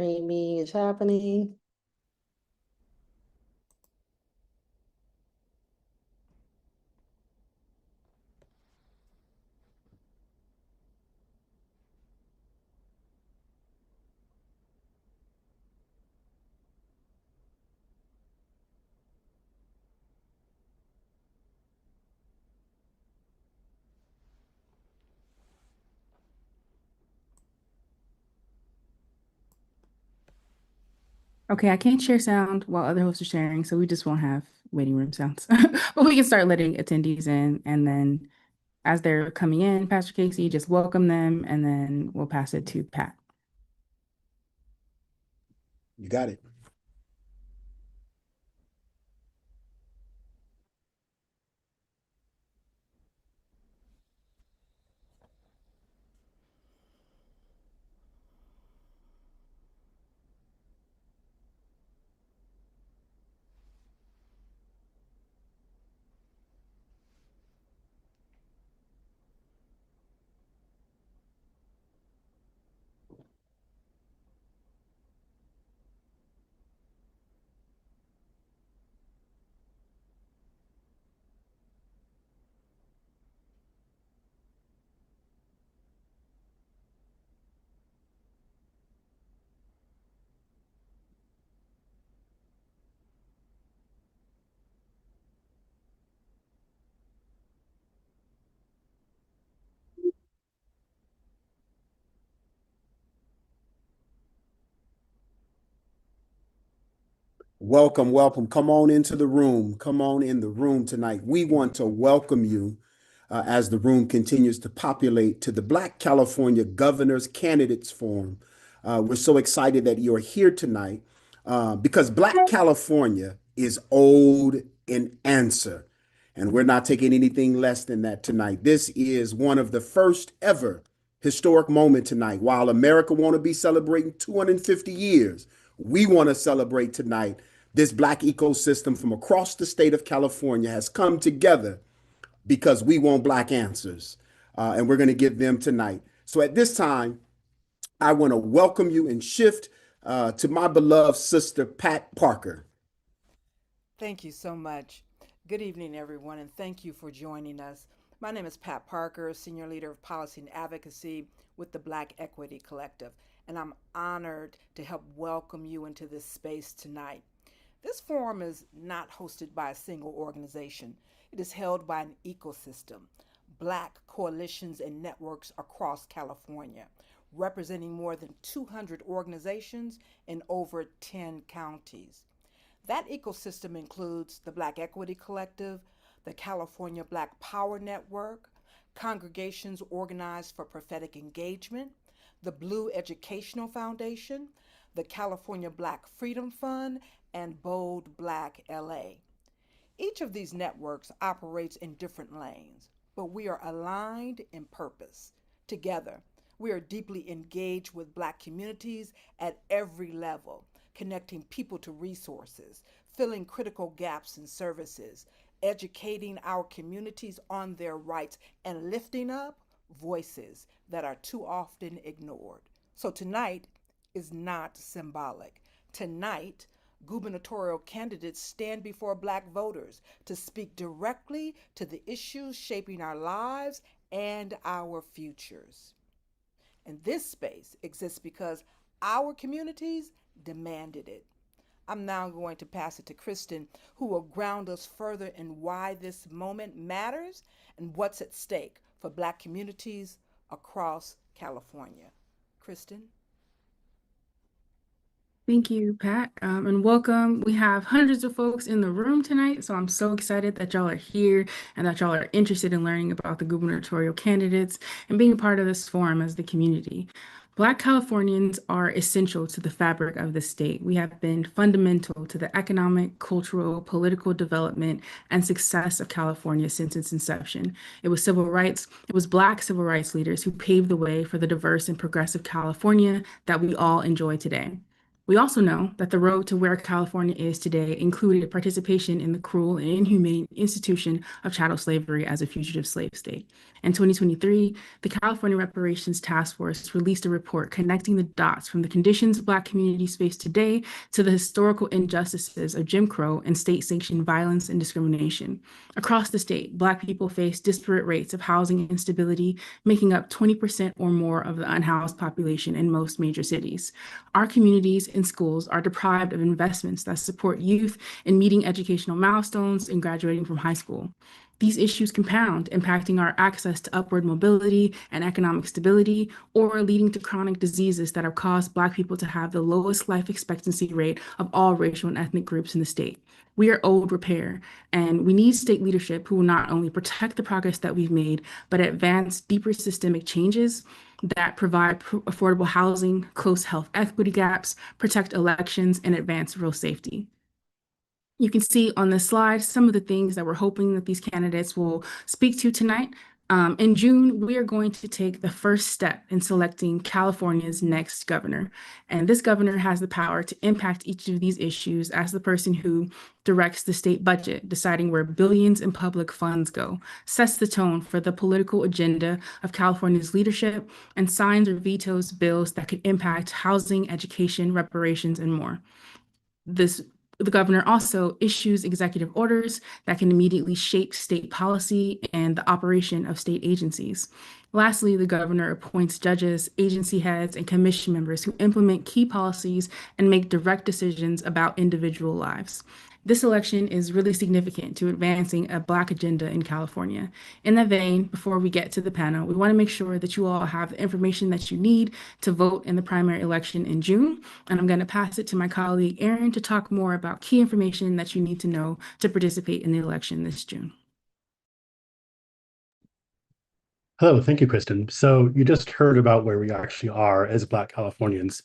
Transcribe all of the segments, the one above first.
Amy. It's happening. Okay, I can't share sound while other hosts are sharing, so we just won't have waiting room sounds. But we can start letting attendees in, and then as they're coming in, Pastor Casey, just welcome them, and then we'll pass it to Pat. You got it. Welcome, welcome. Come on into the room. Come on in the room tonight. We want to welcome you as the room continues to populate to the Black California Governor's Candidates Forum. We're so excited that you're here tonight because Black California is old in answer, and we're not taking anything less than that tonight. This is one of the first ever historic moment tonight. While America want to be celebrating 250 years, we want to celebrate tonight. This Black ecosystem from across the state of California has come together because we want Black answers. And we're going to give them tonight. So at this time, I want to welcome you and shift to my beloved sister, Pat Parker. Thank you so much. Good evening, everyone, and thank you for joining us. My name is Pat Parker, Senior Leader of Policy and Advocacy with the Black Equity Collective, and I'm honored to help welcome you into this space tonight. This forum is not hosted by a single organization. It is held by an ecosystem, Black coalitions and networks across California, representing more than 200 organizations in over 10 counties. That ecosystem includes the Black Equity Collective, the California Black Power Network, congregations organized for prophetic engagement, the Blue Educational Foundation, the California Black Freedom Fund, and Bold Black LA. Each of these networks operates in different lanes, but we are aligned in purpose. Together, we are deeply engaged with Black communities at every level, connecting people to resources, filling critical gaps in services, educating our communities on their rights, and lifting up voices that are too often ignored. So tonight is not symbolic. Tonight, gubernatorial candidates stand before Black voters to speak directly to the issues shaping our lives and our futures. And this space exists because our communities demanded it. I'm now going to pass it to Kristen, who will ground us further in why this moment matters and what's at stake for Black communities across California. Kristen? Thank you, Pat, and welcome. We have hundreds of folks in the room tonight, so I'm so excited that y'all are here and that y'all are interested in learning about the gubernatorial candidates and being a part of this forum as the community. Black Californians are essential to the fabric of the state. We have been fundamental to the economic, cultural, political development, and success of California since its inception. It was Black civil rights leaders who paved the way for the diverse and progressive California that we all enjoy today. We also know that the road to where California is today included participation in the cruel and inhumane institution of chattel slavery as a fugitive slave state. In 2023, the California Reparations Task Force released a report connecting the dots from the conditions Black communities face today to the historical injustices of Jim Crow and state-sanctioned violence and discrimination. Across the state, Black people face disparate rates of housing instability, making up 20% or more of the unhoused population in most major cities. Our communities and schools are deprived of investments that support youth in meeting educational milestones and graduating from high school. These issues compound, impacting our access to upward mobility and economic stability, or leading to chronic diseases that have caused Black people to have the lowest life expectancy rate of all racial and ethnic groups in the state. We are owed repair, and we need state leadership who will not only protect the progress that we've made, but advance deeper systemic changes that provide affordable housing, close health equity gaps, protect elections, and advance rural safety. You can see on this slide some of the things that we're hoping that these candidates will speak to tonight. In June, we are going to take the first step in selecting California's next governor. And this governor has the power to impact each of these issues as the person who directs the state budget, deciding where billions in public funds go, sets the tone for the political agenda of California's leadership, and signs or vetoes bills that could impact housing, education, reparations, and more. The governor also issues executive orders that can immediately shape state policy and the operation of state agencies. Lastly, the governor appoints judges, agency heads, and commission members who implement key policies and make direct decisions about individual lives. This election is really significant to advancing a Black agenda in California. In that vein, before we get to the panel, we want to make sure that you all have the information that you need to vote in the primary election in June. And I'm going to pass it to my colleague, Erin, to talk more about key information that you need to know to participate in the election this June. Hello, thank you, Kristen. So you just heard about where we actually are as Black Californians,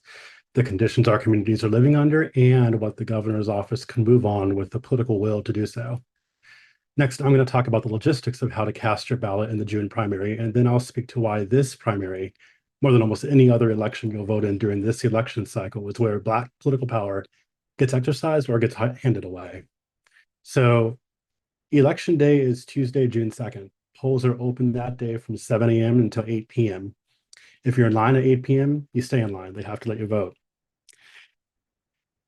the conditions our communities are living under, and what the governor's office can move on with the political will to do so. Next, I'm going to talk about the logistics of how to cast your ballot in the June primary, and then I'll speak to why this primary, more than almost any other election you'll vote in during this election cycle, is where Black political power gets exercised or gets handed away. So Election Day is Tuesday, June 2nd. Polls are open that day from 7 a.m. until 8 p.m. If you're in line at 8 p.m., you stay in line. They have to let you vote.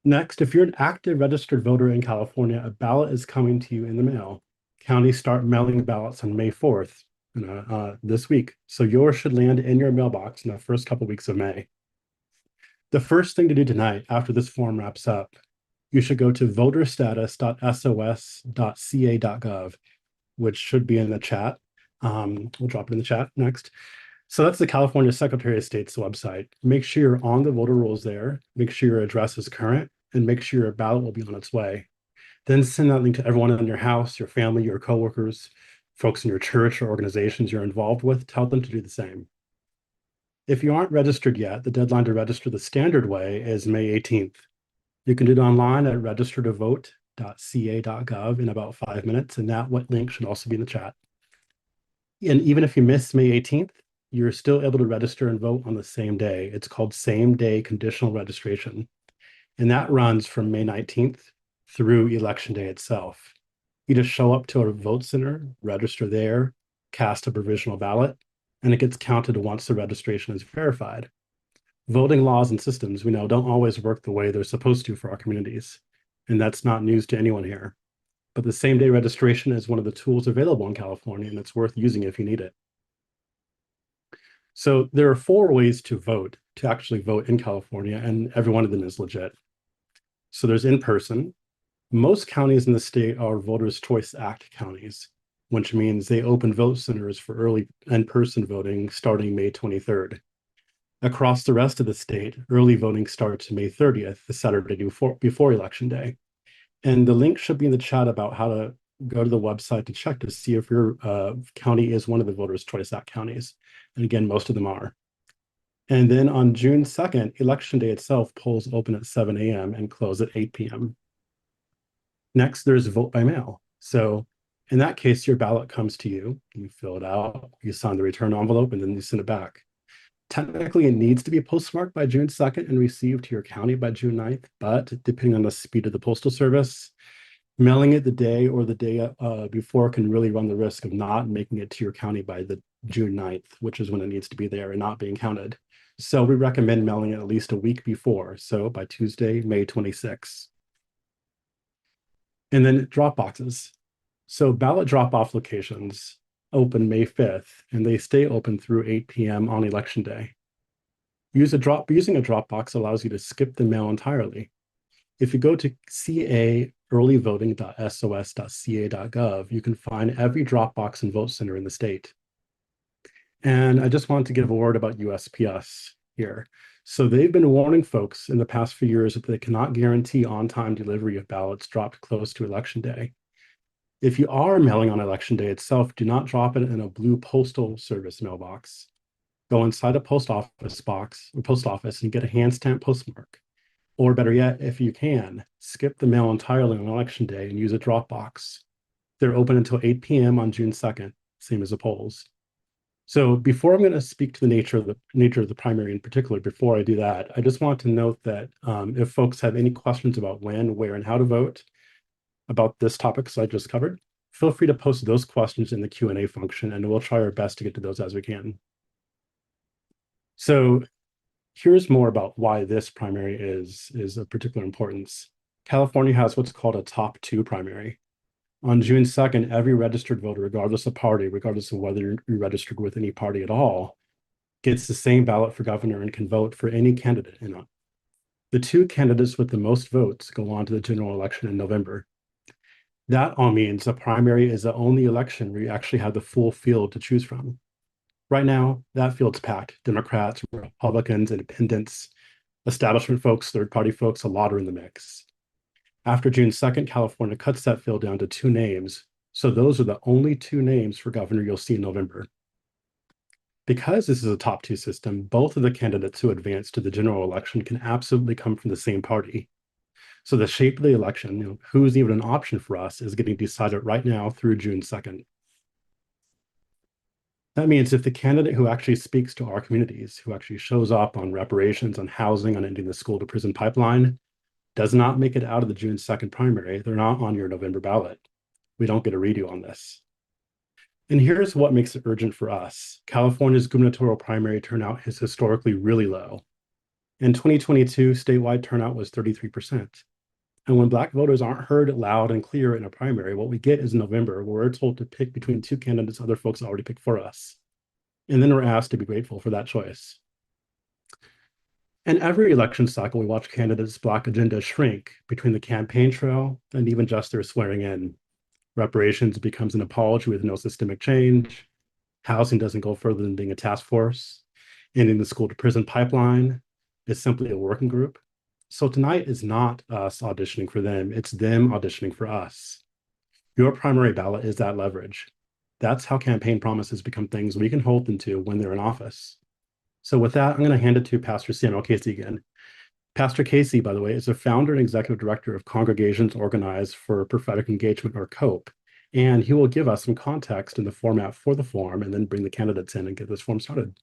Next, if you're an active registered voter in California, a ballot is coming to you in the mail. Counties start mailing ballots on May 4th, this week. So yours should land in your mailbox in the first couple weeks of May. The first thing to do tonight, after this form wraps up, you should go to voterstatus.sos.ca.gov, which should be in the chat. We'll drop it in the chat next. So that's the California Secretary of State's website. Make sure you're on the voter rolls there, make sure your address is current, and make sure your ballot will be on its way. Then send that link to everyone in your house, your family, your coworkers, folks in your church or organizations you're involved with. Tell them to do the same. If you aren't registered yet, the deadline to register the standard way is May 18th. You can do it online at registertovote.ca.gov in about 5 minutes, and that link should also be in the chat. And even if you miss May 18th, you're still able to register and vote on the same day. It's called same-day conditional registration. And that runs from May 19th through Election Day itself. You just show up to a vote center, register there, cast a provisional ballot, and it gets counted once the registration is verified. Voting laws and systems, we know, don't always work the way they're supposed to for our communities. And that's not news to anyone here. But the same-day registration is one of the tools available in California, and it's worth using if you need it. So there are 4 ways to actually vote in California, and every one of them is legit. So there's in person. Most counties in the state are Voters' Choice Act counties, which means they open vote centers for early in-person voting starting May 23rd. Across the rest of the state, early voting starts May 30th, the Saturday before Election Day. And the link should be in the chat about how to go to the website to check to see if your county is one of the Voters' Choice Act counties. And again, most of them are. And then on June 2nd, Election Day itself, polls open at 7 a.m. and close at 8 p.m. Next, there's vote by mail. So in that case, your ballot comes to you, you fill it out, you sign the return envelope, and then you send it back. Technically, it needs to be postmarked by June 2nd and received to your county by June 9th, but depending on the speed of the Postal Service, mailing it the day or the day before can really run the risk of not making it to your county by the June 9th, which is when it needs to be there and not being counted. So we recommend mailing it at least a week before, so by Tuesday, May 26th. And then drop boxes. So ballot drop-off locations open May 5th, and they stay open through 8 p.m. on Election Day. Using a drop box allows you to skip the mail entirely. If you go to caearlyvoting.sos.ca.gov, you can find every drop box and vote center in the state. And I just wanted to give a word about USPS here. So they've been warning folks in the past few years that they cannot guarantee on-time delivery of ballots dropped close to Election Day. If you are mailing on Election Day itself, do not drop it in a blue Postal Service mailbox. Go inside a post office box or post office and get a hand stamp postmark. Or better yet, if you can, skip the mail entirely on Election Day and use a drop box. They're open until 8 p.m. on June 2nd, same as the polls. So before I'm going to speak to the nature of the primary in particular, before I do that, I just want to note that if folks have any questions about when, where, and how to vote about this topics I just covered, feel free to post those questions in the Q&A function, and we'll try our best to get to those as we can. So here's more about why this primary is of particular importance. California has what's called a top 2 primary. On June 2nd, every registered voter, regardless of party, regardless of whether you're registered with any party at all, gets the same ballot for governor and can vote for any candidate in it. The 2 candidates with the most votes go on to the general election in November. That all means a primary is the only election where you actually have the full field to choose from. Right now, that field's packed. Democrats, Republicans, independents, establishment folks, third-party folks, a lot are in the mix. After June 2nd, California cuts that field down to 2 names. So those are the only 2 names for governor you'll see in November. Because this is a top 2 system, both of the candidates who advance to the general election can absolutely come from the same party. So the shape of the election, who's even an option for us, is getting decided right now through June 2nd. That means if the candidate who actually speaks to our communities, who actually shows up on reparations, on housing, on ending the school to prison pipeline, does not make it out of the June 2nd primary, they're not on your November ballot. We don't get a redo on this. And here's what makes it urgent for us. California's gubernatorial primary turnout is historically really low. In 2022, statewide turnout was 33%. And when Black voters aren't heard loud and clear in a primary, what we get is November, where we're told to pick between 2 candidates other folks already picked for us. And then we're asked to be grateful for that choice. In every election cycle, we watch candidates' Black agenda shrink between the campaign trail and even just their swearing in. Reparations becomes an apology with no systemic change. Housing doesn't go further than being a task force. Ending the school to prison pipeline is simply a working group. So tonight is not us auditioning for them, it's them auditioning for us. Your primary ballot is that leverage. That's how campaign promises become things we can hold them to when they're in office. So with that, I'm going to hand it to Pastor Samuel Casey again. Pastor Casey, by the way, is the founder and executive director of Congregations Organized for Prophetic Engagement, or COPE, and he will give us some context in the format for the forum and then bring the candidates in and get this forum started.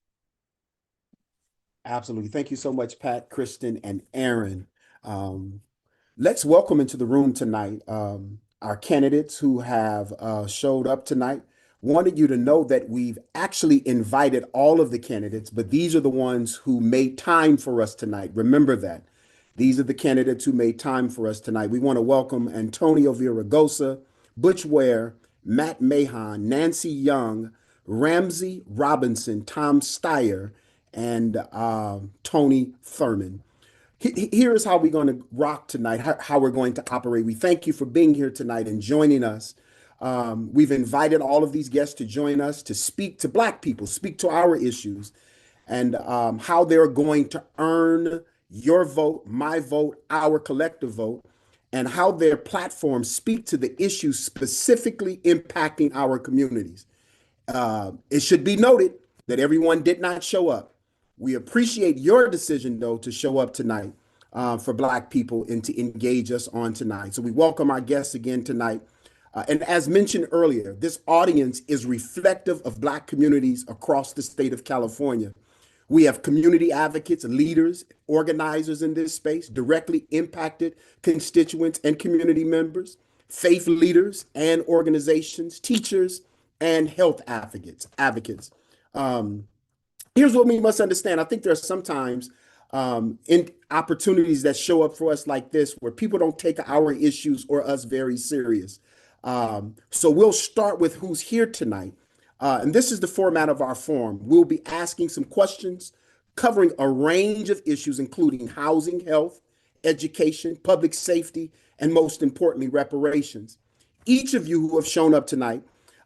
Absolutely. Thank you so much, Pat, Kristen, and Aaron. Let's welcome into the room tonight our candidates who have showed up tonight. Wanted you to know that we've actually invited all of the candidates, but these are the ones who made time for us tonight. Remember that. These are the candidates who made time for us tonight. We want to welcome Antonio Villaraigosa, Butch Ware, Matt Mahan, Nancy Young, Ramsey Robinson, Tom Steyer, and Tony Thurman. Here's how we're going to rock tonight, how we're going to operate. We thank you for being here tonight and joining us. We've invited all of these guests to join us to speak to Black people, speak to our issues, and how they're going to earn your vote, my vote, our collective vote, and how their platforms speak to the issues specifically impacting our communities. It should be noted that everyone did not show up. We appreciate your decision, though, to show up tonight for Black people and to engage us on tonight. So we welcome our guests again tonight. And as mentioned earlier, this audience is reflective of Black communities across the state of California. We have community advocates, leaders, organizers in this space, directly impacted constituents and community members, faith leaders and organizations, teachers, and health advocates. Um, Here's what we must understand. I think there are sometimes in opportunities that show up for us like this where people don't take our issues or us very serious. So we'll start with who's here tonight. And this is the format of our forum. We'll be asking some questions covering a range of issues, including housing, health, education, public safety, and most importantly, reparations. Each of you who have shown up tonight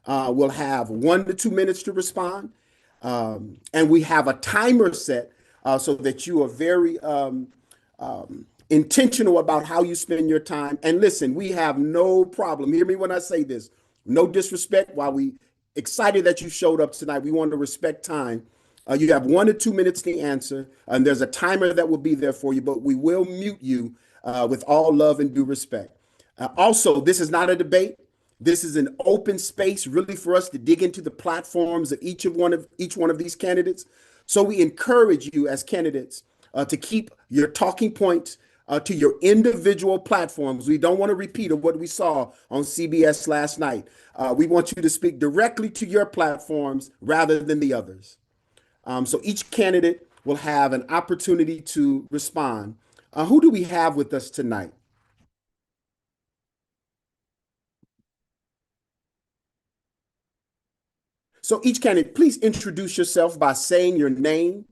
will have 1 to 2 minutes to respond. And we have a timer set so that you are very intentional about how you spend your time. And listen, we have no problem. Hear me when I say this. No disrespect. While we excited that you showed up tonight, we want to respect time. You have 1 to 2 minutes to answer, and there's a timer that will be there for you, but we will mute you with all love and due respect. Also, this is not a debate. This is an open space, really, for us to dig into the platforms of each one of these candidates. So we encourage you as candidates to keep your talking points to your individual platforms. We don't want to repeat of what we saw on CBS last night. We want you to speak directly to your platforms rather than the others. So each candidate will have an opportunity to respond. Who do we have with us tonight? So each candidate, please introduce yourself by saying your name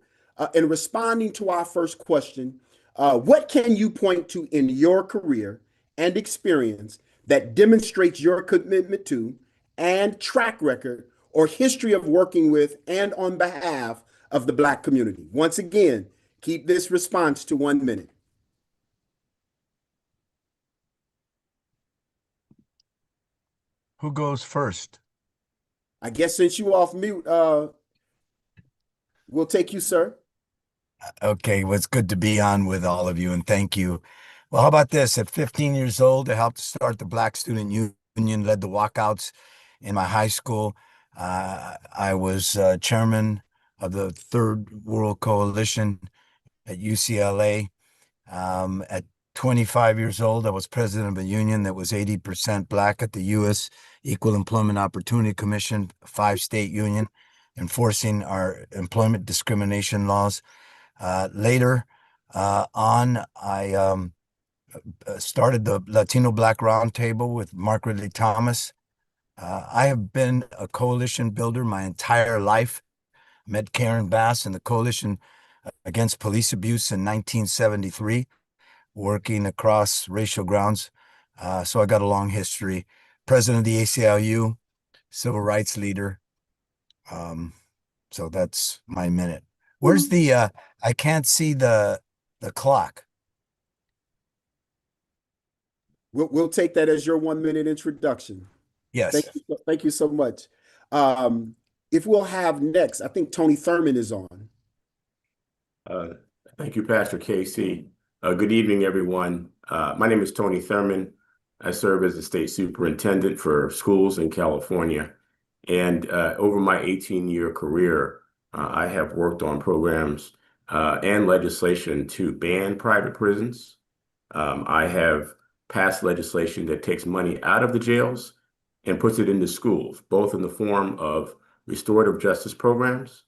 and responding to our first question. What can you point to in your career and experience that demonstrates your commitment to and track record or history of working with and on behalf of the Black community? Once again, keep this response to 1 minute. Who goes first? I guess since you off mute, we'll take you, sir. Okay, well, it's good to be on with all of you, and thank you. Well, how about this? At 15 years old, I helped start the Black Student Union, led the walkouts in my high school. I was chairman of the Third World Coalition at UCLA. At 25 years old, I was president of a union that was 80% Black at the U.S. Equal Employment Opportunity Commission, 5-state union, enforcing our employment discrimination laws. Later on, I started the Latino Black Roundtable with Mark Ridley Thomas. I have been a coalition builder my entire life. Met Karen Bass in the Coalition Against Police Abuse in 1973, working across racial grounds. So I got a long history. President of the ACLU, civil rights leader. So that's my minute. Where's the I can't see the clock. We'll take that as your 1 minute introduction. Yes. Thank you so much. If we'll have next, I think Tony Thurman is on. Thank you, Pastor Casey. Good evening, everyone. My name is Tony Thurman. I serve as the state superintendent for schools in California. And over my 18-year career, I have worked on programs and legislation to ban private prisons. I have passed legislation that takes money out of the jails and puts it into schools, both in the form of restorative justice programs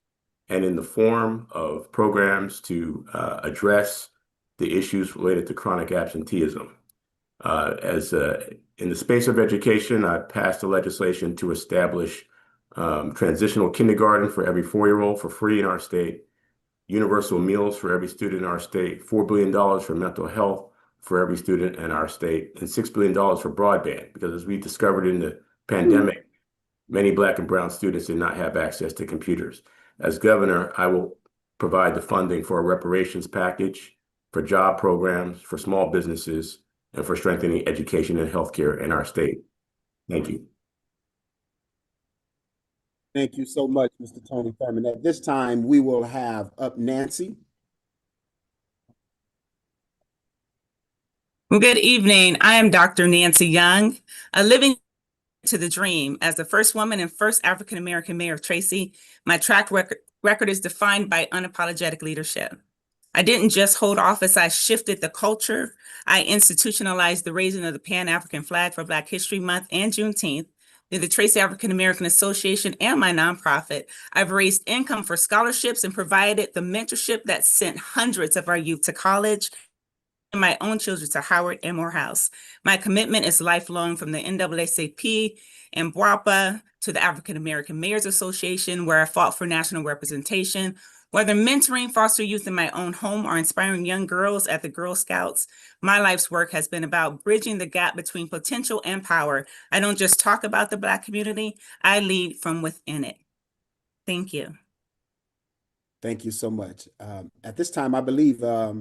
and in the form of programs to address the issues related to chronic absenteeism. In the space of education, I passed a legislation to establish transitional kindergarten for every 4-year-old for free in our state, universal meals for every student in our state, $4 billion for mental health for every student in our state, and $6 billion for broadband, because as we discovered in the pandemic, many Black and brown students did not have access to computers. As governor, I will provide the funding for a reparations package, for job programs, for small businesses, and for strengthening education and healthcare in our state. Thank you. Thank you so much, Mr. Tony Thurman. At this time, we will have up Nancy. Good evening. I am Dr. Nancy Young, living to the dream as the first woman and first African-American mayor of Tracy. My track record record is defined by unapologetic leadership. I didn't just hold office, I shifted the culture. I institutionalized the raising of the Pan-African flag for Black History Month and Juneteenth. Through the Tracy African American Association and my nonprofit, I've raised income for scholarships and provided the mentorship that sent hundreds of our youth to college and my own children to Howard and Morehouse. My commitment is lifelong, from the NAACP and BWAPA to the African American Mayors Association, where I fought for national representation. Whether mentoring foster youth in my own home or inspiring young girls at the Girl Scouts, my life's work has been about bridging the gap between potential and power. I don't just talk about the Black community, I lead from within it. Thank you. Thank you so much. At this time, I believe, I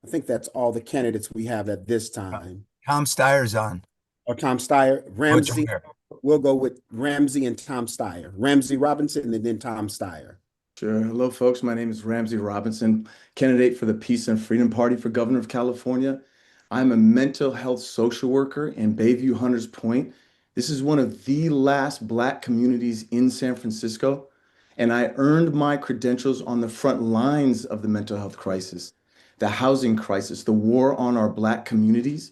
think that's all the candidates we have at this time. Tom Steyer's on. Or Tom Steyer, Butch Ramsey. Ware. We'll go with Ramsey and Tom Steyer. Ramsey Robinson and then Tom Steyer. Sure. Hello, folks. My name is Ramsey Robinson, candidate for the Peace and Freedom Party for Governor of California. I'm a mental health social worker in Bayview Hunters Point. This is one of the last Black communities in San Francisco, and I earned my credentials on the front lines of the mental health crisis, the housing crisis, the war on our Black communities.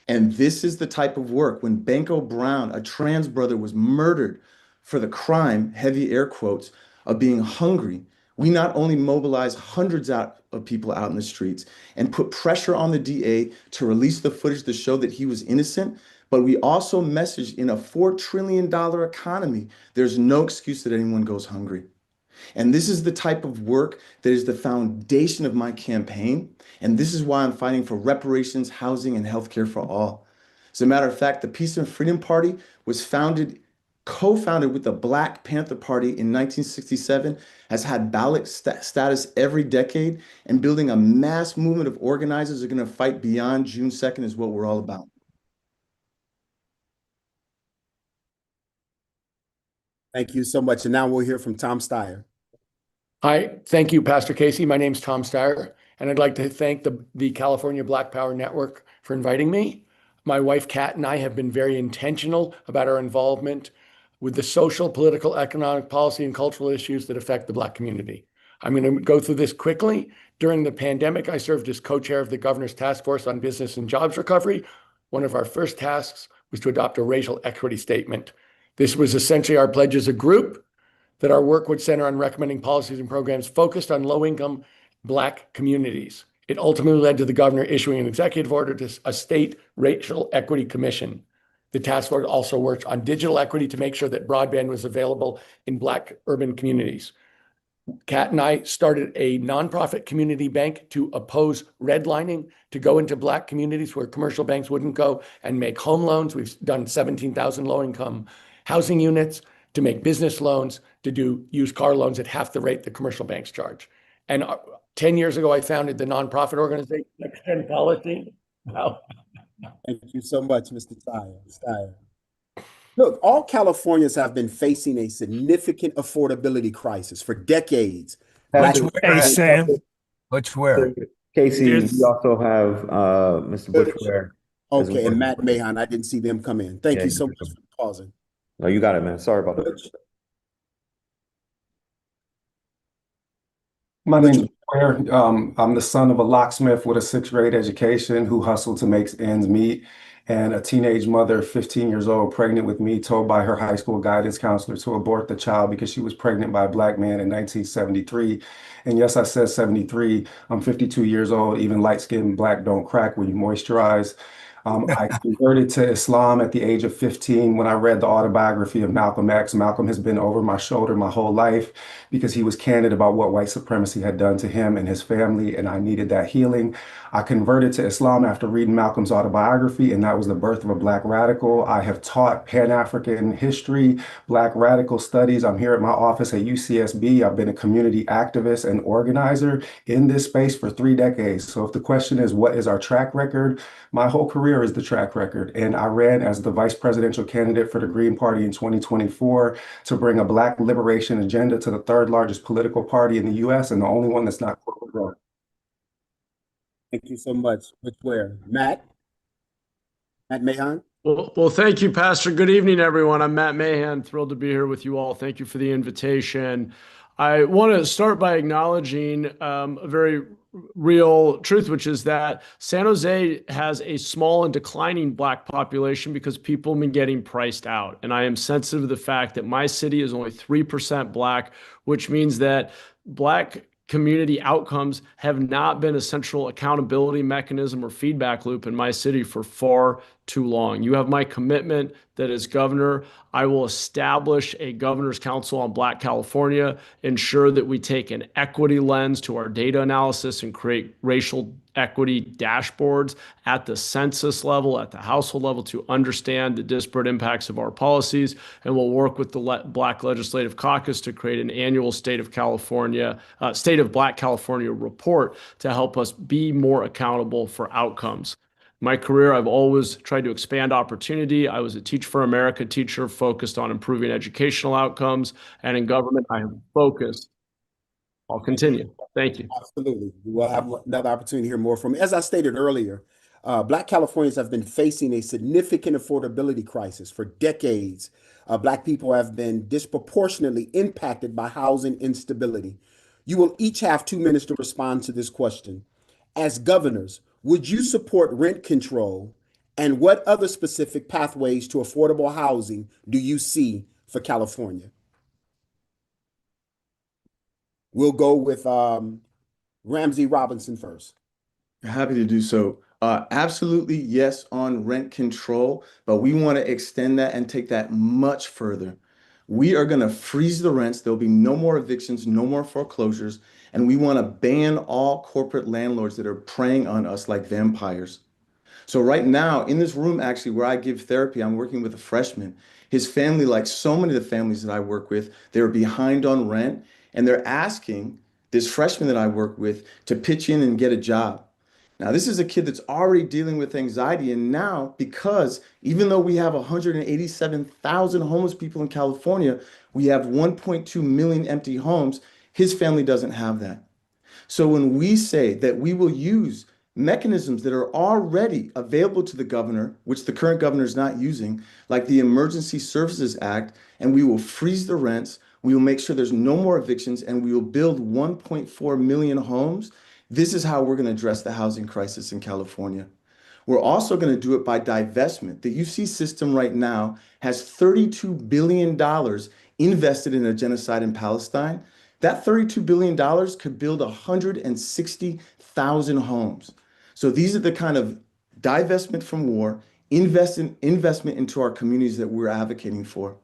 And this is the type of work when Banko Brown, a trans brother, was murdered for the crime, heavy air quotes, of being hungry. We not only mobilized hundreds of people out in the streets and put pressure on the DA to release the footage to show that he was innocent, but we also messaged in a $4 trillion economy, there's no excuse that anyone goes hungry. And this is the type of work that is the foundation of my campaign. And this is why I'm fighting for reparations, housing, and healthcare for all. As a matter of fact, the Peace and Freedom Party was co-founded with the Black Panther Party in 1967, has had ballot status every decade, and building a mass movement of organizers who are going to fight beyond June 2nd is what we're all about. Thank you so much. And now we'll hear from Tom Steyer. Hi, thank you, Pastor Casey. My name's Tom Steyer, and I'd like to thank the California Black Power Network for inviting me. My wife, Kat, and I have been very intentional about our involvement with the social, political, economic, policy, and cultural issues that affect the Black community. I'm going to go through this quickly. During the pandemic, I served as co-chair of the Governor's Task Force on Business and Jobs Recovery. One of our first tasks was to adopt a racial equity statement. This was essentially our pledge as a group that our work would center on recommending policies and programs focused on low-income Black communities. It ultimately led to the governor issuing an executive order to a state racial equity commission. The task force also worked on digital equity to make sure that broadband was available in Black urban communities. Kat and I started a nonprofit community bank to oppose redlining, to go into Black communities where commercial banks wouldn't go and make home loans. We've done 17,000 low-income housing units, to make business loans, to do used car loans at half the rate the commercial banks charge. And 10 years ago, I founded the nonprofit organization, Next Gen Policy. Wow. Thank you so much, Mr. Steyer. Look, all Californians have been facing a significant affordability crisis for decades. Butch Black- Ware. Hey, Sam. Butch Ware. Casey, There's- we also have Mr. Butch Ware. as Okay, and well. Matt Mahan, I didn't see them come in. Thank Yeah, you so you much did. for pausing. No, you got it, man. Sorry about that. My name is Blair. I'm the son of a locksmith with a sixth grade education who hustled to make ends meet. And a teenage mother, 15 years old, pregnant with me, told by her high school guidance counselor to abort the child because she was pregnant by a Black man in 1973. And yes, I said 73. I'm 52 years old. Even light-skinned Black don't crack when you moisturize. I converted to Islam at the age of 15 when I read the autobiography of Malcolm X. Malcolm has been over my shoulder my whole life because he was candid about what white supremacy had done to him and his family, and I needed that healing. I converted to Islam after reading Malcolm's autobiography, and that was the birth of a Black radical. I have taught Pan-African history, Black radical studies. I'm here at my office at UCSB. I've been a community activist and organizer in this space for 3 decades. So if the question is, what is our track record? My whole career is the track record, and I ran as the vice presidential candidate for the Green Party in 2024 to bring a Black liberation agenda to the 3rd largest political party in the US and the only one that's not corporate run. Thank you so much. Which where? Matt Mahan? Well, thank you, Pastor. Good evening, everyone. I'm Matt Mahan, thrilled to be here with you all. Thank you for the invitation. I want to start by acknowledging a very real truth, which is that San Jose has a small and declining Black population because people have been getting priced out. And I am sensitive to the fact that my city is only 3% Black, which means that Black community outcomes have not been a central accountability mechanism or feedback loop in my city for far too long. You have my commitment that as governor, I will establish a governor's council on Black California, ensure that we take an equity lens to our data analysis and create racial equity dashboards at the census level, at the household level to understand the disparate impacts of our policies. And we'll work with the Black Legislative Caucus to create an annual State of Black California report to help us be more accountable for outcomes. My career, I've always tried to expand opportunity. I was a Teach for America teacher focused on improving educational outcomes. And in government, I have focused. I'll continue. Thank you. Absolutely. We'll have another opportunity to hear more from you. As I stated earlier, Black Californians have been facing a significant affordability crisis for decades. Black people have been disproportionately impacted by housing instability. You will each have 2 minutes to respond to this question. As governors, would you support rent control? And what other specific pathways to affordable housing do you see for California? We'll go with Ramsey Robinson first. Happy to do so. Absolutely, yes, on rent control, but we want to extend that and take that much further. We are going to freeze the rents. There'll be no more evictions, no more foreclosures, and we want to ban all corporate landlords that are preying on us like vampires. So right now in this room, actually, where I give therapy, I'm working with a freshman. His family, like so many of the families that I work with, they're behind on rent, and they're asking this freshman that I work with to pitch in and get a job. Now, this is a kid that's already dealing with anxiety, and now because even though we have 187,000 homeless people in California, we have 1.2 million empty homes, his family doesn't have that. So when we say that we will use mechanisms that are already available to the governor, which the current governor is not using, like the Emergency Services Act, and we will freeze the rents, we will make sure there's no more evictions, and we will build 1.4 million homes. This is how we're going to address the housing crisis in California. We're also going to do it by divestment. The UC system right now has $32 billion invested in a genocide in Palestine. That $32 billion could build 160,000 homes. So these are the kind of divestment from war, investment into our communities that we're advocating for.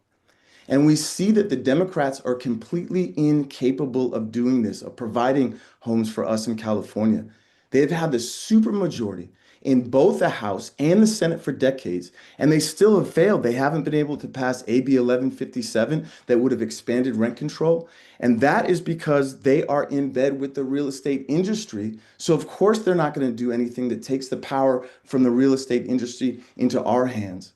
And we see that the Democrats are completely incapable of doing this, of providing homes for us in California. They've had the supermajority in both the House and the Senate for decades, and they still have failed. They haven't been able to pass AB 1157 that would have expanded rent control. And that is because they are in bed with the real estate industry. So of course, they're not going to do anything that takes the power from the real estate industry into our hands.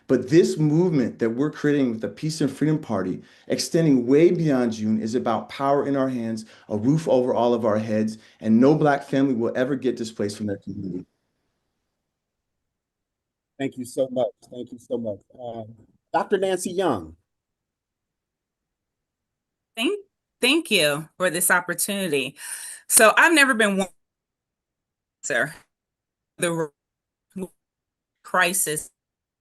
But this movement that we're creating with the Peace and Freedom Party, extending way beyond June, is about power in our hands, a roof over all of our heads, and no Black family will ever get displaced from their community. Thank you so much. Thank you so much. Dr. Nancy Young. Thank you for this opportunity. So I've never been one, sir, the crisis.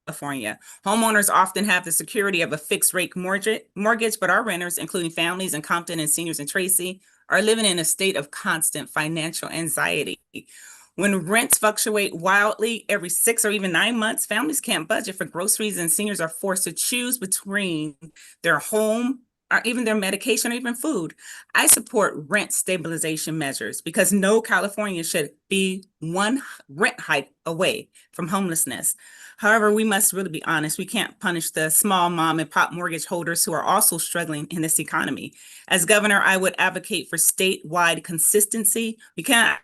California. Homeowners often have the security of a fixed rate mortgage, but our renters, including families in Compton and seniors in Tracy, are living in a state of constant financial anxiety. When rents fluctuate wildly every 6 or even 9 months, families can't budget for groceries and seniors are forced to choose between their home or even their medication or even food. I support rent stabilization measures because no Californian should be one rent hike away from homelessness. However, we must really be honest. We can't punish the small mom and pop mortgage holders who are also struggling in this economy. As governor, I would advocate for statewide consistency. We can't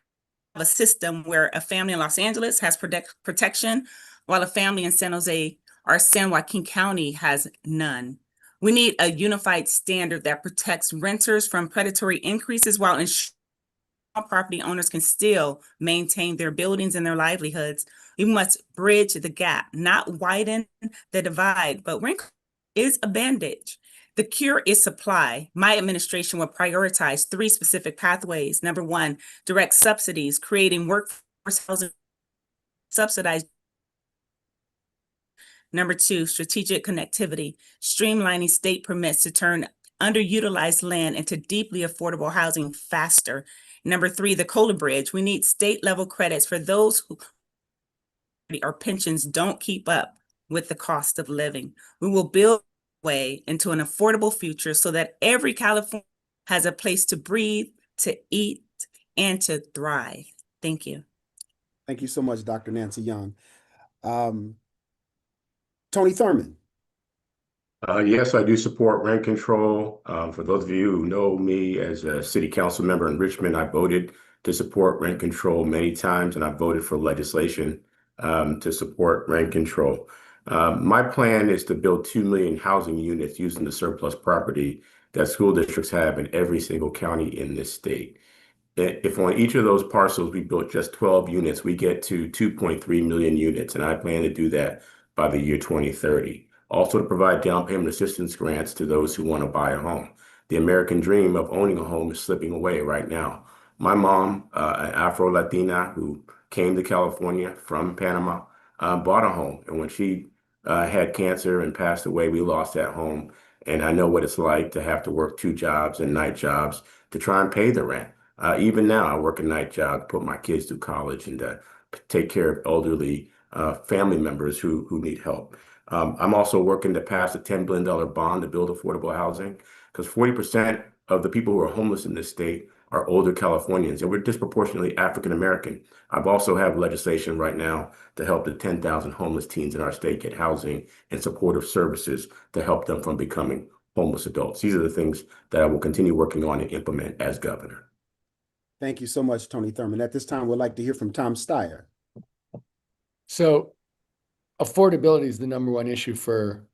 have a system where a family in Los Angeles has protection while a family in San Jose or San Joaquin County has none. We need a unified standard that protects renters from predatory increases while ensuring property owners can still maintain their buildings and their livelihoods. We must bridge the gap, not widen the divide, but rent is a bandage. The cure is supply. My administration will prioritize 3 specific pathways. Number 1, direct subsidies, creating workforce housing subsidized. Number 2, strategic connectivity, streamlining state permits to turn underutilized land into deeply affordable housing faster. Number 3, the COLA bridge. We need state level credits for those who our pensions don't keep up with the cost of living. We will build a way into an affordable future so that every Californian has a place to breathe, to eat, and to thrive. Thank you. Thank you so much, Dr. Nancy Young. Tony Thurman. Yes, I do support rent control. For those of you who know me as a city council member in Richmond, I voted to support rent control many times, and I voted for legislation to support rent control. My plan is to build 2 million housing units using the surplus property that school districts have in every single county in this state. If on each of those parcels we built just 12 units, we get to 2.3 million units, and I plan to do that by the year 2030. Also to provide down payment assistance grants to those who want to buy a home. The American dream of owning a home is slipping away right now. My mom, an Afro-Latina who came to California from Panama, bought a home. And when she had cancer and passed away, we lost that home. And I know what it's like to have to work 2 jobs and night jobs to try and pay the rent. Even now, I work a night job to put my kids through college and take care of elderly family members who need help. I'm also working to pass a $10 billion bond to build affordable housing because 40% of the people who are homeless in this state are older Californians, and we're disproportionately African American. I've also have legislation right now to help the 10,000 homeless teens in our state get housing and supportive services to help them from becoming homeless adults. These are the things that I will continue working on and implement as governor. Thank you so much, Tony Thurman. At this time, we'd like to hear from Tom Steyer. So affordability is the number one issue for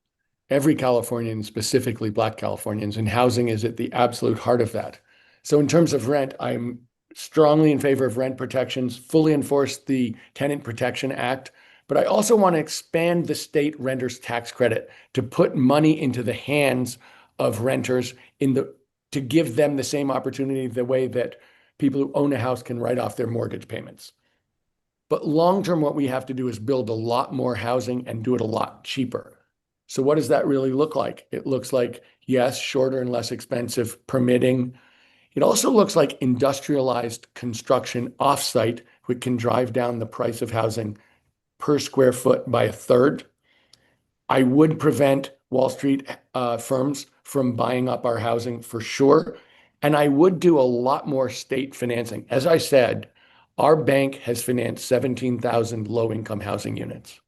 every Californian, specifically Black Californians, and housing is at the absolute heart of that. So in terms of rent, I'm strongly in favor of rent protections, fully enforce the Tenant Protection Act, but I also want to expand the state renters tax credit to put money into the hands of renters to give them the same opportunity the way that people who own a house can write off their mortgage payments. But long-term, what we have to do is build a lot more housing and do it a lot cheaper. So what does that really look like? It looks like, yes, shorter and less expensive permitting. It also looks like industrialized construction offsite, which can drive down the price of housing per square foot by 1/3. I would prevent Wall Street firms from buying up our housing for sure. And I would do a lot more state financing. As I said, our bank has financed 17,000 low-income housing units.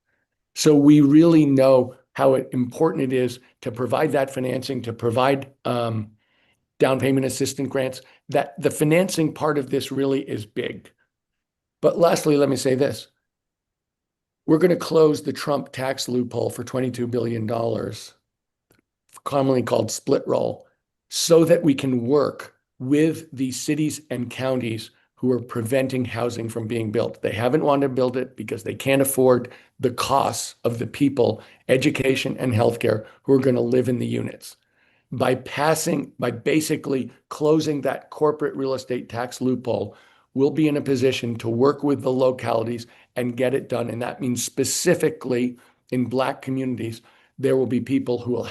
So we really know how important it is to provide that financing, to provide down payment assistance grants, that the financing part of this really is big. But lastly, let me say this. We're going to close the Trump tax loophole for $22 billion, commonly called split roll, so that we can work with the cities and counties who are preventing housing from being built. They haven't wanted to build it because they can't afford the costs of the people, education and healthcare, who are going to live in the units. By basically closing that corporate real estate tax loophole, we'll be in a position to work with the localities and get it done. And that means specifically in Black communities, there will be people who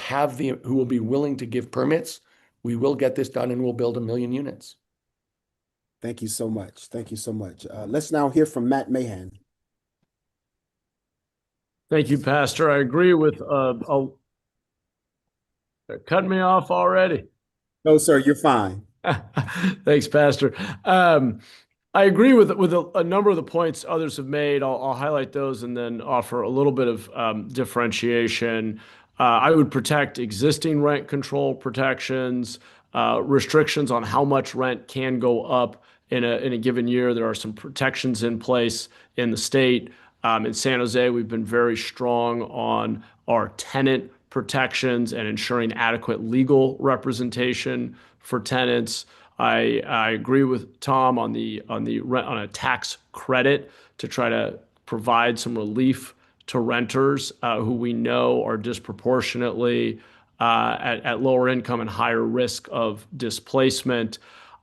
will be willing to give permits. We will get this done and we'll build 1 million units. Thank you so much. Thank you so much. Let's now hear from Matt Mahan. Thank you, Pastor. I agree with cut me off already. No, sir, you're fine. Thanks, Pastor. I agree with a number of the points others have made. I'll highlight those and then offer a little bit of differentiation. I would protect existing rent control protections, restrictions on how much rent can go up in a given year. There are some protections in place in the state. In San Jose, we've been very strong on our tenant protections and ensuring adequate legal representation for tenants. I agree with Tom on on a tax credit to try to provide some relief to renters who we know are disproportionately at lower income and higher risk of displacement.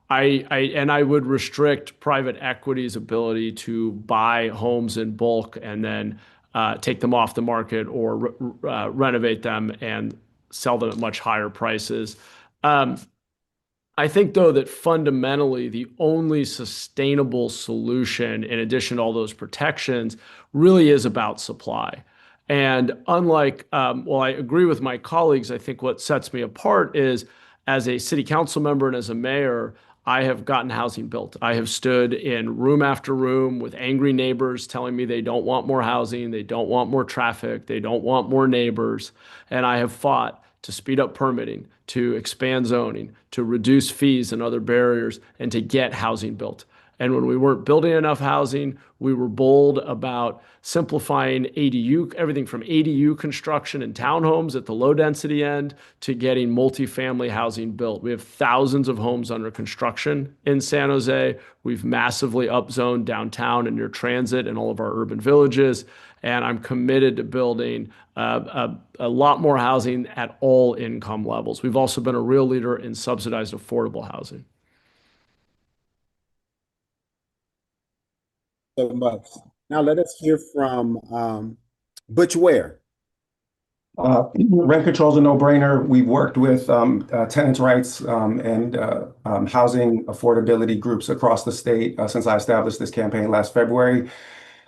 I would restrict private equity's ability to buy homes in bulk and then take them off the market or renovate them and sell them at much higher prices. I think, though, that fundamentally the only sustainable solution, in addition to all those protections, really is about supply. And unlike, well, I agree with my colleagues, I think what sets me apart is as a city council member and as a mayor, I have gotten housing built. I have stood in room after room with angry neighbors telling me they don't want more housing, they don't want more traffic, they don't want more neighbors. And I have fought to speed up permitting, to expand zoning, to reduce fees and other barriers, and to get housing built. And when we weren't building enough housing, we were bold about simplifying ADU, everything from ADU construction and townhomes at the low density end to getting multifamily housing built. We have thousands of homes under construction in San Jose. We've massively upzoned downtown and near transit in all of our urban villages. And I'm committed to building a lot more housing at all income levels. We've also been a real leader in subsidized affordable housing. So much. Now let us hear from Butch Ware. Rent control is a no-brainer. We've worked with tenants' rights and housing affordability groups across the state since I established this campaign last February.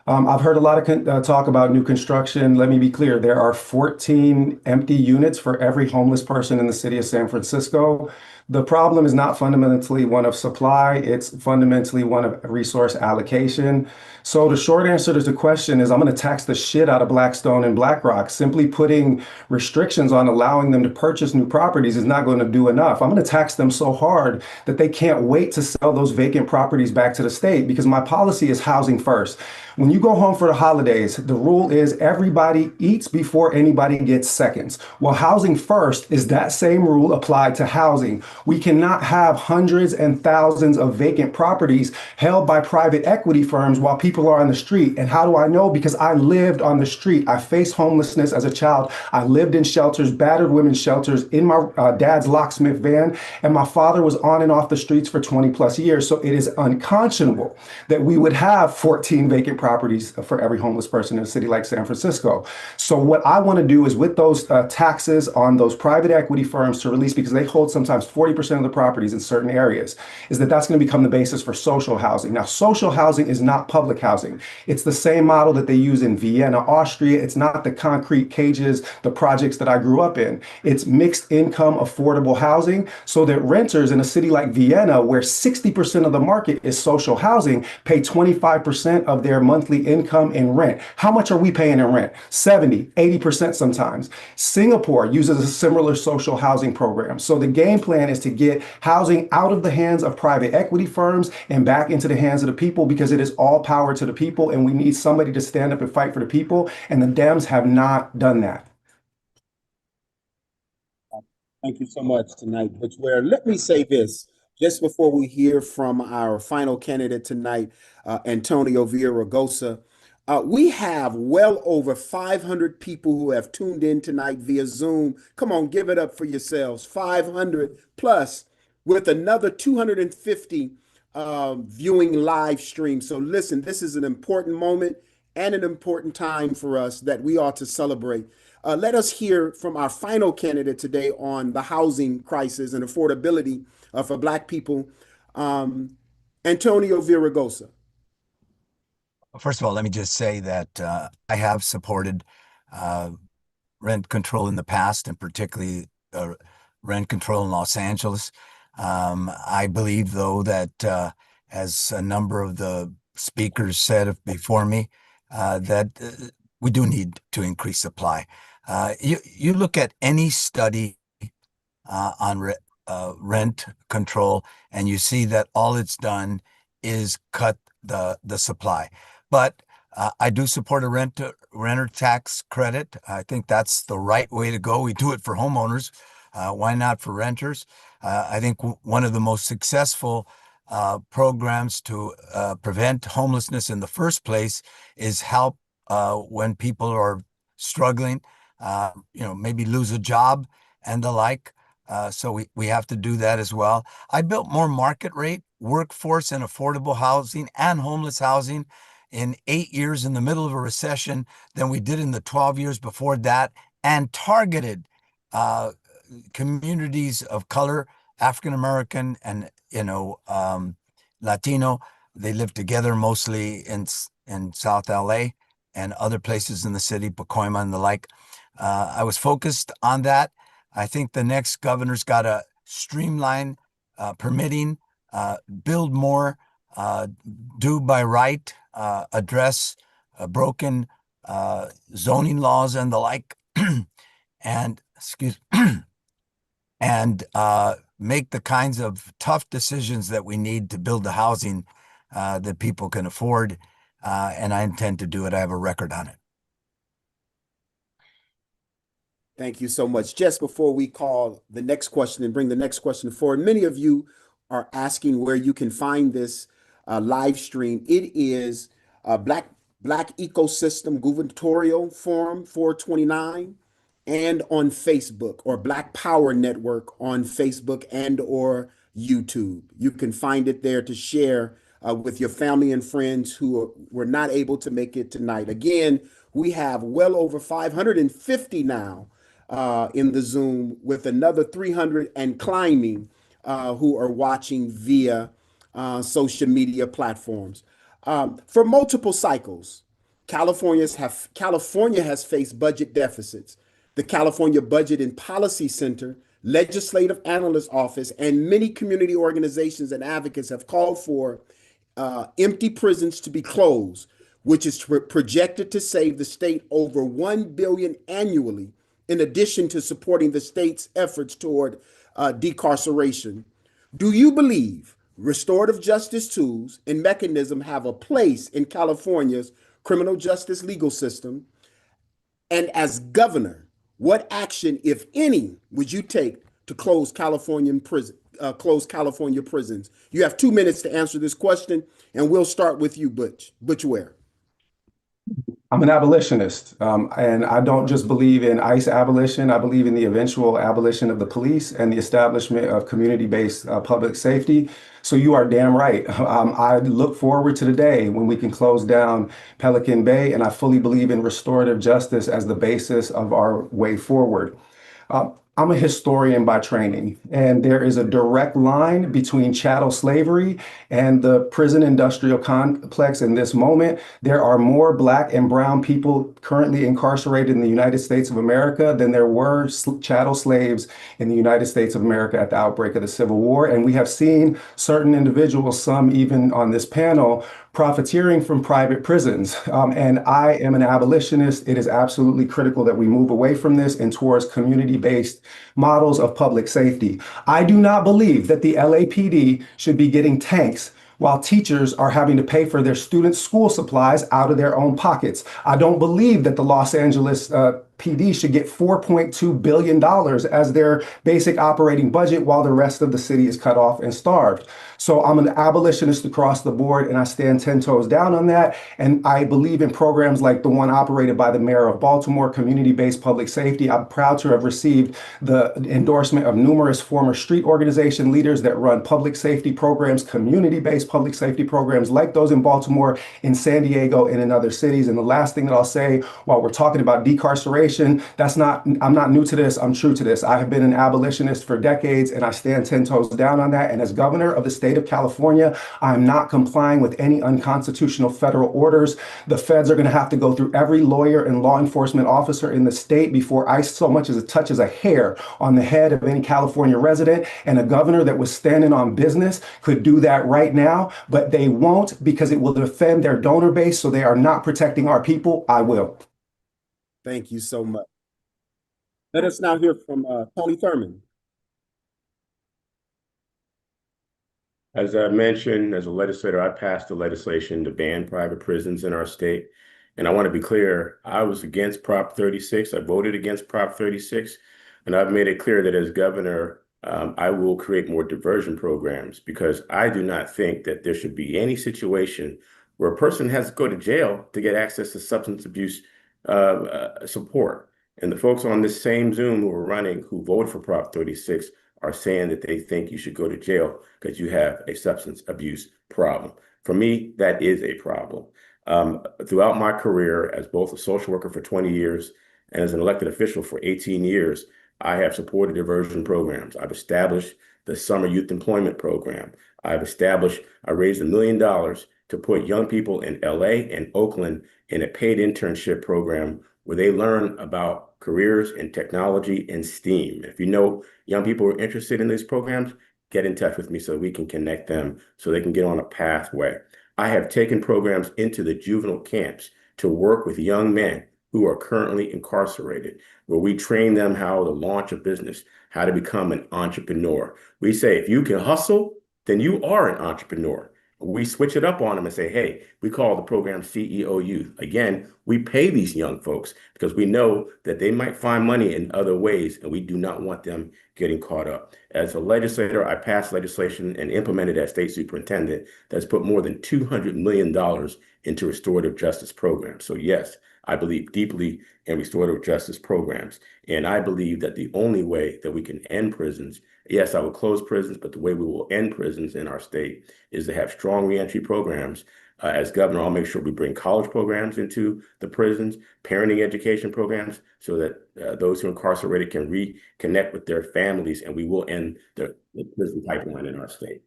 I've heard a lot of talk about new construction. Let me be clear. There are 14 empty units for every homeless person in the city of San Francisco. The problem is not fundamentally one of supply. It's fundamentally one of resource allocation. So the short answer to the question is I'm going to tax the shit out of Blackstone and BlackRock. Simply putting restrictions on allowing them to purchase new properties is not going to do enough. I'm going to tax them so hard that they can't wait to sell those vacant properties back to the state because my policy is housing first. When you go home for the holidays, the rule is everybody eats before anybody gets seconds. Well, housing first is that same rule applied to housing. We cannot have hundreds and thousands of vacant properties held by private equity firms while people are on the street. And how do I know? Because I lived on the street. I faced homelessness as a child. I lived in shelters, battered women's shelters, in my dad's locksmith van, and my father was on and off the streets for 20 plus years. So it is unconscionable that we would have 14 vacant properties for every homeless person in a city like San Francisco. So what I want to do is with those taxes on those private equity firms to release, because they hold sometimes 40% of the properties in certain areas, is that's going to become the basis for social housing. Now, social housing is not public housing. It's the same model that they use in Vienna, Austria. It's not the concrete cages, the projects that I grew up in. It's mixed income, affordable housing so that renters in a city like Vienna, where 60% of the market is social housing, pay 25% of their monthly income in rent. How much are we paying in rent? 70, 80% sometimes. Singapore uses a similar social housing program. So the game plan is to get housing out of the hands of private equity firms and back into the hands of the people, because it is all power to the people and we need somebody to stand up and fight for the people. And the Dems have not done that. Thank you so much tonight, Butch Ware. Let me say this just before we hear from our final candidate tonight, Antonio Villaraigosa. We have well over 500 people who have tuned in tonight via Zoom. Come on, give it up for yourselves. 500 plus with another 250 viewing live stream. So listen, this is an important moment and an important time for us that we ought to celebrate. Let us hear from our final candidate today on the housing crisis and affordability for Black people, Antonio Villaraigosa. First of all, let me just say that I have supported rent control in the past, and particularly rent control in Los Angeles. I believe, though, that as a number of the speakers said before me, that we do need to increase supply. You look at any study on rent control, and you see that all it's done is cut the supply. But I do support a renter tax credit. I think that's the right way to go. We do it for homeowners. Why not for renters? I think one of the most successful programs to prevent homelessness in the first place is help when people are struggling, maybe lose a job and the like. So we have to do that as well. I built more market rate workforce and affordable housing and homeless housing in 8 years in the middle of a recession than we did in the 12 years before that, and targeted communities of color, African American and Latino. They live together mostly in South LA and other places in the city, Pacoima and the like. I was focused on that. I think the next governor's got to streamline permitting, build more, do by right, address broken zoning laws and the like, and and make the kinds of tough decisions that we need to build the housing that people can afford. And I intend to do it. I have a record on it. Thank you so much. Just before we call the next question and bring the next question forward, many of you are asking where you can find this live stream. It is Black Ecosystem Gubernatorial Forum 429 and on Facebook, or Black Power Network on Facebook and or YouTube. You can find it there to share with your family and friends who were not able to make it tonight. Again, we have well over 550 now in the Zoom, with another 300 and climbing who are watching via social media platforms. For multiple cycles, California has faced budget deficits. The California Budget and Policy Center, Legislative Analyst Office, and many community organizations and advocates have called for empty prisons to be closed, which is projected to save the state over $1 billion annually, in addition to supporting the state's efforts toward decarceration. Do you believe restorative justice tools and mechanisms have a place in California's criminal justice legal system? And as governor, what action, if any, would you take to close California prisons? You have 2 minutes to answer this question, and we'll start with you, Butch. Butch Ware. I'm an abolitionist, and I don't just believe in ICE abolition. I believe in the eventual abolition of the police and the establishment of community-based public safety. So you are damn right. I look forward to the day when we can close down Pelican Bay, and I fully believe in restorative justice as the basis of our way forward. I'm a historian by training, and there is a direct line between chattel slavery and the prison industrial complex in this moment. There are more Black and brown people currently incarcerated in the United States of America than there were chattel slaves in the United States of America at the outbreak of the Civil War. And we have seen certain individuals, some even on this panel, profiteering from private prisons. And I am an abolitionist. It is absolutely critical that we move away from this and towards community-based models of public safety. I do not believe that the LAPD should be getting tanks while teachers are having to pay for their students' school supplies out of their own pockets. I don't believe that the Los Angeles PD should get $4.2 billion as their basic operating budget while the rest of the city is cut off and starved. So I'm an abolitionist across the board, and I stand 10 toes down on that. And I believe in programs like the one operated by the mayor of Baltimore, community-based public safety. I'm proud to have received the endorsement of numerous former street organization leaders that run public safety programs, community-based public safety programs like those in Baltimore, in San Diego, and in other cities. And the last thing that I'll say while we're talking about decarceration, I'm not new to this, I'm true to this. I have been an abolitionist for decades, and I stand 10 toes down on that. And as governor of the state of California, I'm not complying with any unconstitutional federal orders. The feds are going to have to go through every lawyer and law enforcement officer in the state before I so much as touches a hair on the head of any California resident. And a governor that was standing on business could do that right now, but they won't, because it will defend their donor base. So they are not protecting our people. I will. Thank you so much. Let us now hear from Tony Thurman. As I mentioned, as a legislator, I passed the legislation to ban private prisons in our state. And I want to be clear, I was against Prop 36. I voted against Prop 36. And I've made it clear that as governor, I will create more diversion programs because I do not think that there should be any situation where a person has to go to jail to get access to substance abuse support. And the folks on this same Zoom who are running, who voted for Prop 36, are saying that they think you should go to jail because you have a substance abuse problem. For me, that is a problem. Throughout my career as both a social worker for 20 years and as an elected official for 18 years, I have supported diversion programs. I've established the Summer Youth Employment Program. I raised $1 million to put young people in LA and Oakland in a paid internship program where they learn about careers in technology and STEAM. If you know young people who are interested in these programs, get in touch with me so we can connect them so they can get on a pathway. I have taken programs into the juvenile camps to work with young men who are currently incarcerated, where we train them how to launch a business, how to become an entrepreneur. We say, if you can hustle, then you are an entrepreneur. We switch it up on them and say, hey, we call the program CEO Youth. Again, we pay these young folks because we know that they might find money in other ways, and we do not want them getting caught up. As a legislator, I passed legislation and implemented as state superintendent that's put more than $200 million into restorative justice programs. So yes, I believe deeply in restorative justice programs. And I believe that the only way that we can end prisons, yes, I will close prisons, but the way we will end prisons in our state is to have strong reentry programs. As governor, I'll make sure we bring college programs into the prisons, parenting education programs, so that those who are incarcerated can reconnect with their families, and we will end the prison pipeline in our state.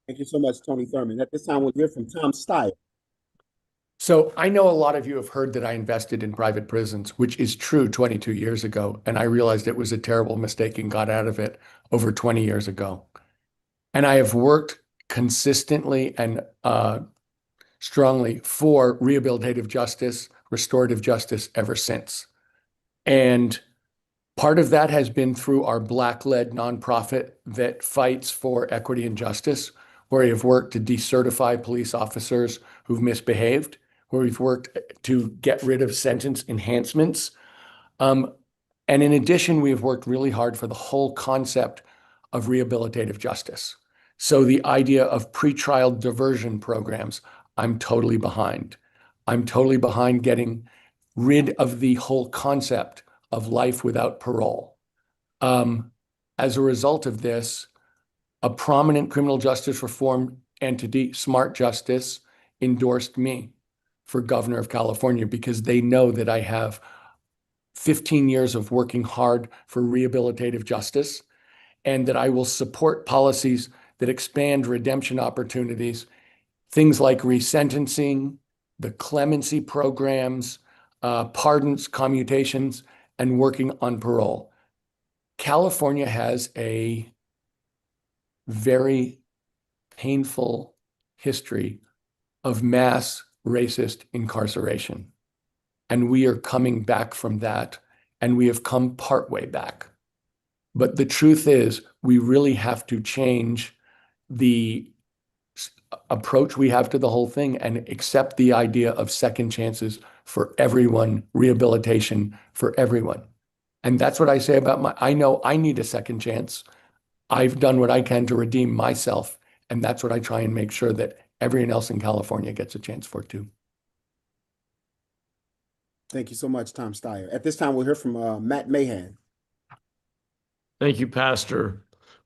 Thank you so much, Tony Thurman. At this time, we'll hear from Tom Steyer. So I know a lot of you have heard that I invested in private prisons, which is true 22 years ago. And I realized it was a terrible mistake and got out of it over 20 years ago. And I have worked consistently and strongly for rehabilitative justice, restorative justice ever since. And part of that has been through our Black-led nonprofit that fights for equity and justice, where we have worked to decertify police officers who've misbehaved, where we've worked to get rid of sentence enhancements. And in addition, we have worked really hard for the whole concept of rehabilitative justice. So the idea of pretrial diversion programs, I'm totally behind. I'm totally behind getting rid of the whole concept of life without parole. As a result of this, a prominent criminal justice reform entity, Smart Justice, endorsed me for governor of California because they know that I have 15 years of working hard for rehabilitative justice and that I will support policies that expand redemption opportunities, things like resentencing, the clemency programs, pardons, commutations, and working on parole. California has a very painful history of mass racist incarceration. And we are coming back from that, and we have come partway back. But the truth is, we really have to change the approach we have to the whole thing and accept the idea of second chances for everyone, rehabilitation for everyone. And that's what I say about I know I need a second chance. I've done what I can to redeem myself. And that's what I try and make sure that everyone else in California gets a chance for too. Thank you so much, Tom Steyer. At this time, we'll hear from Matt Mahan. Thank you, Pastor.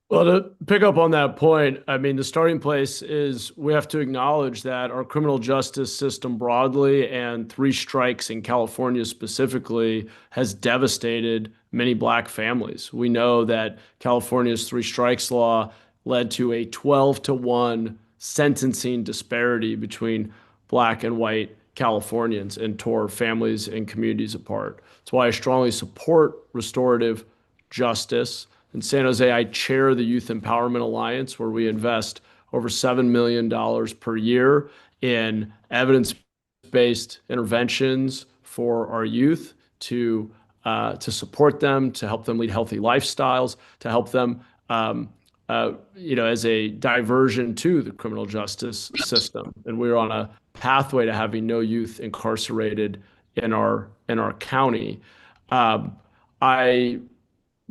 Well, to pick up on that point, I mean, the starting place is we have to acknowledge that our criminal justice system broadly and three strikes in California specifically has devastated many Black families. We know that California's three strikes law led to a 12-to-1 sentencing disparity between Black and white Californians and tore families and communities apart. That's why I strongly support restorative justice. In San Jose, I chair the Youth Empowerment Alliance, where we invest over $7 million per year in evidence-based interventions for our youth to support them, to help them lead healthy lifestyles, to help them, as a diversion to the criminal justice system. And we're on a pathway to having no youth incarcerated in our county. I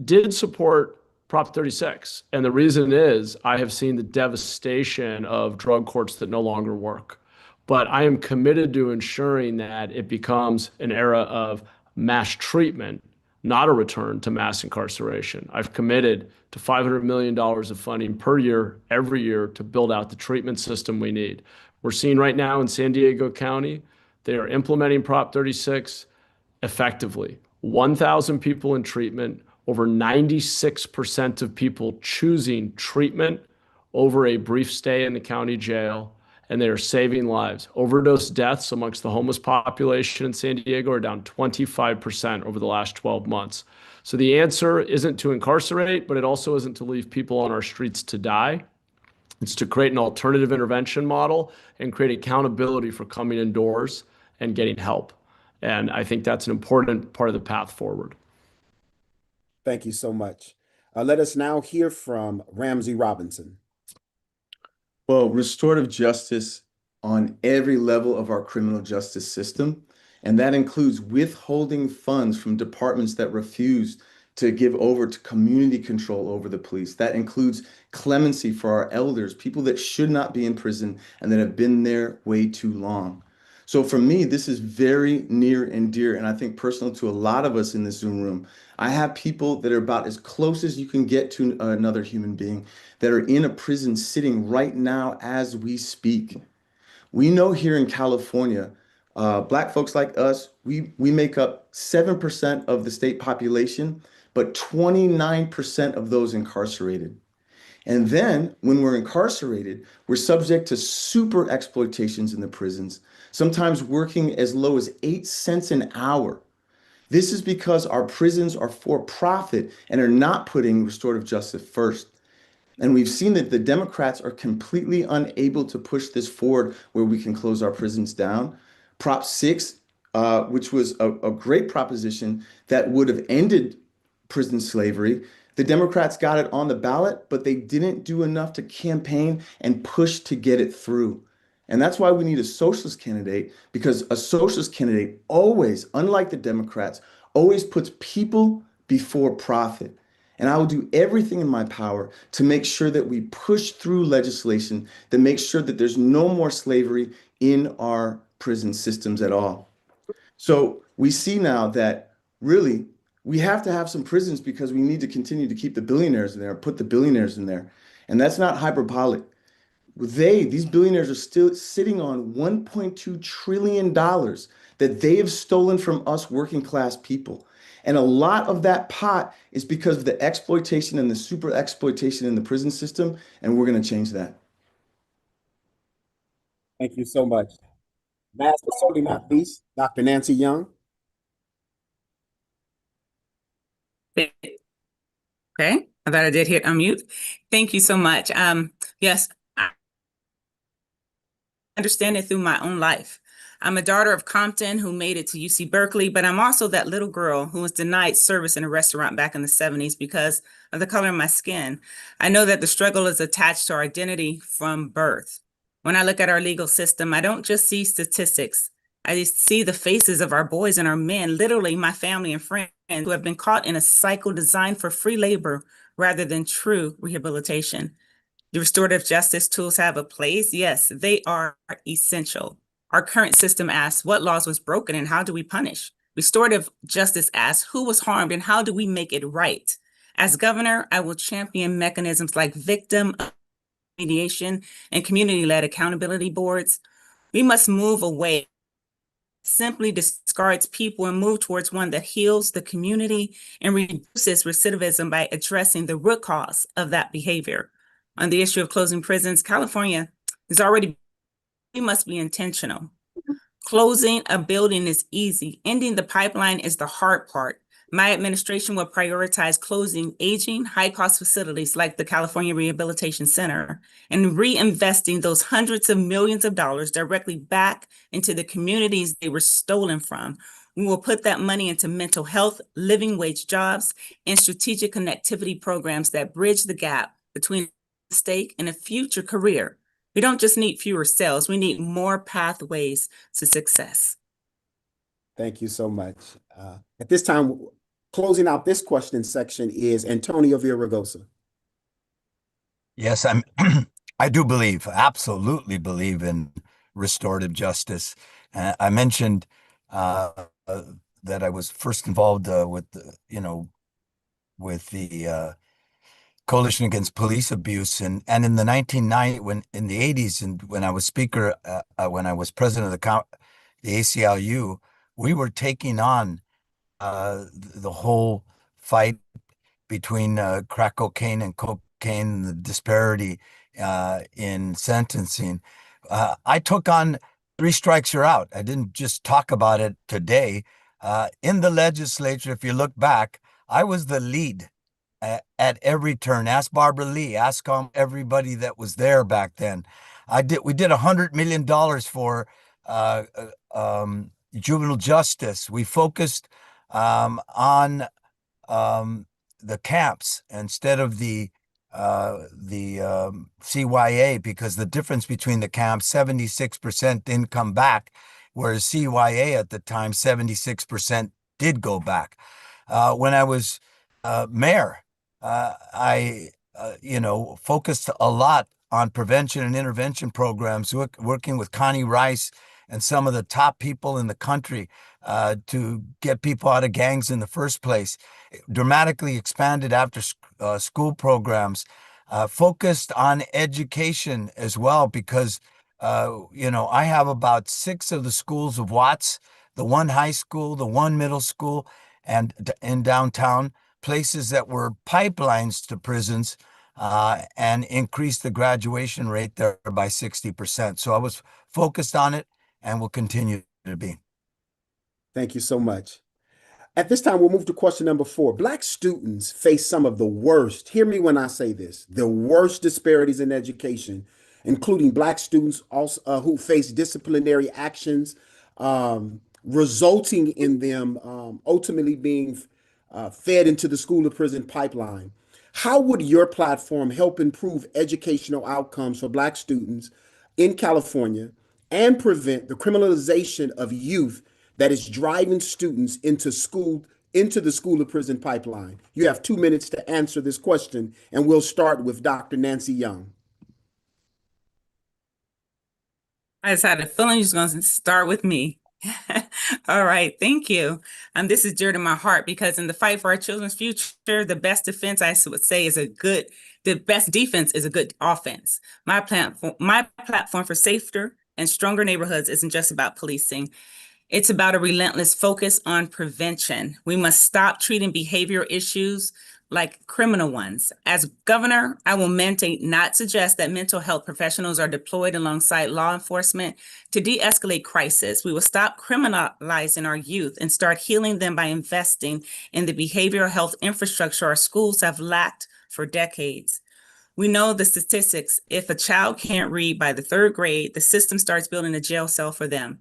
did support Prop 36. And the reason is I have seen the devastation of drug courts that no longer work. But I am committed to ensuring that it becomes an era of mass treatment, not a return to mass incarceration. I've committed to $500 million of funding per year, every year, to build out the treatment system we need. We're seeing right now in San Diego County, they are implementing Prop 36 effectively. 1,000 people in treatment, over 96% of people choosing treatment over a brief stay in the county jail, and they are saving lives. Overdose deaths amongst the homeless population in San Diego are down 25% over the last 12 months. So the answer isn't to incarcerate, but it also isn't to leave people on our streets to die. It's to create an alternative intervention model and create accountability for coming indoors and getting help. And I think that's an important part of the path forward. Thank you so much. Let us now hear from Ramsey Robinson. Well, restorative justice on every level of our criminal justice system, and that includes withholding funds from departments that refuse to give over to community control over the police. That includes clemency for our elders, people that should not be in prison and that have been there way too long. So for me, this is very near and dear, and I think personal to a lot of us in this Zoom room. I have people that are about as close as you can get to another human being that are in a prison sitting right now as we speak. We know here in California, Black folks like us, we make up 7% of the state population, but 29% of those incarcerated. And then when we're incarcerated, we're subject to super exploitations in the prisons, sometimes working as low as 8 cents an hour. This is because our prisons are for profit and are not putting restorative justice first. And we've seen that the Democrats are completely unable to push this forward where we can close our prisons down. Prop 6, which was a great proposition that would have ended prison slavery. The Democrats got it on the ballot, but they didn't do enough to campaign and push to get it through. And that's why we need a socialist candidate, because a socialist candidate always, unlike the Democrats, always puts people before profit. And I will do everything in my power to make sure that we push through legislation that makes sure that there's no more slavery in our prison systems at all. So we see now that really we have to have some prisons because we need to continue to keep the billionaires in there, put the billionaires in there. And that's not hyperbolic. These billionaires are still sitting on $1.2 trillion that they have stolen from us working class people. And a lot of that pot is because of the exploitation and the super exploitation in the prison system. And we're going to change that. Thank you so much. Last but certainly not least, Dr. Nancy Young. Okay, I thought I did hit unmute. Thank you so much. Yes, I understand it through my own life. I'm a daughter of Compton who made it to UC Berkeley, but I'm also that little girl who was denied service in a restaurant back in the 70s because of the color of my skin. I know that the struggle is attached to our identity from birth. When I look at our legal system, I don't just see statistics. I see the faces of our boys and our men, literally my family and friends who have been caught in a cycle designed for free labor rather than true rehabilitation. Do restorative justice tools have a place? Yes, they are essential. Our current system asks what laws was broken and how do we punish? Restorative justice asks who was harmed and how do we make it right? As governor, I will champion mechanisms like victim mediation and community-led accountability boards. We must move away, simply discards people and move towards one that heals the community and reduces recidivism by addressing the root cause of that behavior. On the issue of closing prisons, California is already, we must be intentional. Closing a building is easy. Ending the pipeline is the hard part. My administration will prioritize closing aging, high-cost facilities like the California Rehabilitation Center and reinvesting those hundreds of millions of dollars directly back into the communities they were stolen from. We will put that money into mental health, living wage jobs, and strategic connectivity programs that bridge the gap between a stake and a future career. We don't just need fewer cells, we need more pathways to success. Thank you so much. At this time, Closing out this question section is Antonio Villaraigosa. Yes, I do believe, absolutely believe in restorative justice. I mentioned that I was first involved with the Coalition Against Police Abuse, and in the 1990s, when in the 80s, and when I was speaker, when I was president of the ACLU, we were taking on the whole fight between crack cocaine and cocaine, the disparity in sentencing. I took on three strikes you're out. I didn't just talk about it today. In the legislature, if you look back, I was the lead at every turn. Ask Barbara Lee, ask everybody that was there back then. We did $100 million for juvenile justice. We focused on the camps instead of the CYA, because the difference between the camps, 76% didn't come back, whereas CYA at the time, 76% did go back. When I was mayor, I focused a lot on prevention and intervention programs, working with Connie Rice and some of the top people in the country to get people out of gangs in the first place. Dramatically expanded after school programs, focused on education as well, because I have about 6 of the schools of Watts, the one high school, the one middle school, and in downtown, places that were pipelines to prisons, and increased the graduation rate there by 60%. So I was focused on it and will continue to be. Thank you so much. At this time, we'll move to question number 4. Black students face some of the worst, hear me when I say this, the worst disparities in education, including Black students also, who face disciplinary actions, resulting in them ultimately being fed into the school to prison pipeline. How would your platform help improve educational outcomes for Black students in California and prevent the criminalization of youth that is driving students into the school to prison pipeline? You have 2 minutes to answer this question, and we'll start with Dr. Nancy Young. I just had a feeling you was going to start with me. All right, thank you. This is dear to my heart, because in the fight for our children's future, the best defense, I would say, the best defense is a good offense. My platform for safer and stronger neighborhoods isn't just about policing. It's about a relentless focus on prevention. We must stop treating behavioral issues like criminal ones. As governor, I will mandate, not suggest, that mental health professionals are deployed alongside law enforcement to de-escalate crisis. We will stop criminalizing our youth and start healing them by investing in the behavioral health infrastructure our schools have lacked for decades. We know the statistics. If a child can't read by the 3rd grade, the system starts building a jail cell for them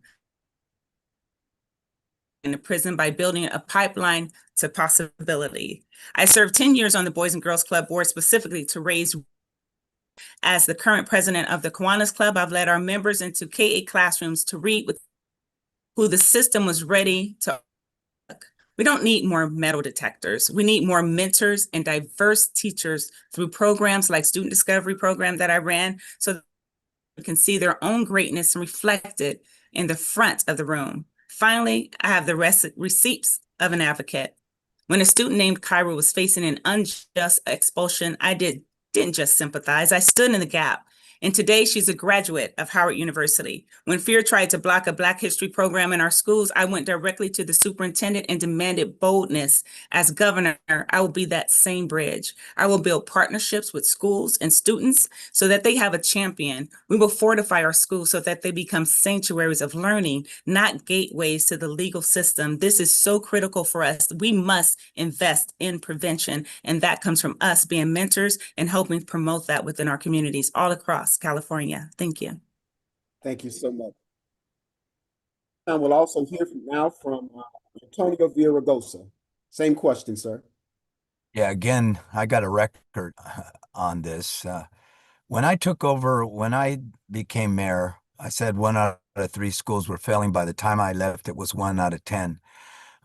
in the prison by building a pipeline to possibility. I served 10 years on the Boys and Girls Club board specifically to raise. As the current president of the Kiwanis Club, I've led our members into K-8 classrooms to read with who the system was ready to. We don't need more metal detectors. We need more mentors and diverse teachers through programs like Student Discovery Program that I ran, so they can see their own greatness reflected in the front of the room. Finally, I have the receipts of an advocate. When a student named Kyra was facing an unjust expulsion, I didn't just sympathize, I stood in the gap. And today she's a graduate of Howard University. When fear tried to block a Black history program in our schools, I went directly to the superintendent and demanded boldness. As governor, I will be that same bridge. I will build partnerships with schools and students so that they have a champion. We will fortify our schools so that they become sanctuaries of learning, not gateways to the legal system. This is so critical for us. We must invest in prevention, and that comes from us being mentors and helping promote that within our communities all across California. Thank you. Thank you so much. And we'll also hear from Antonio Villaraigosa. Same question, sir. Yeah, again, I got a record on this. When I became mayor, I said 1 out of 3 schools were failing. By the time I left, it was 1 out of 10.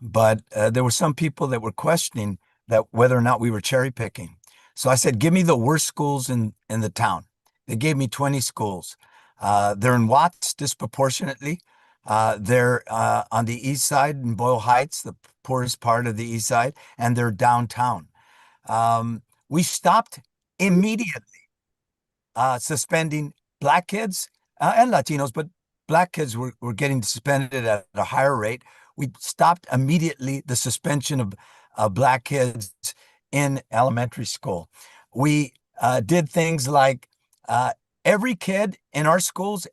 but there were some people that were questioning that whether or not we were cherry picking. So I said, give me the worst schools in the town. They gave me 20 schools. They're in Watts disproportionately. They're on the east side in Boyle Heights, the poorest part of the east side, and they're downtown. We stopped immediately suspending Black kids and Latinos, but Black kids were getting suspended at a higher rate. We stopped immediately the suspension of Black kids in elementary school. We did things like every kid in our schools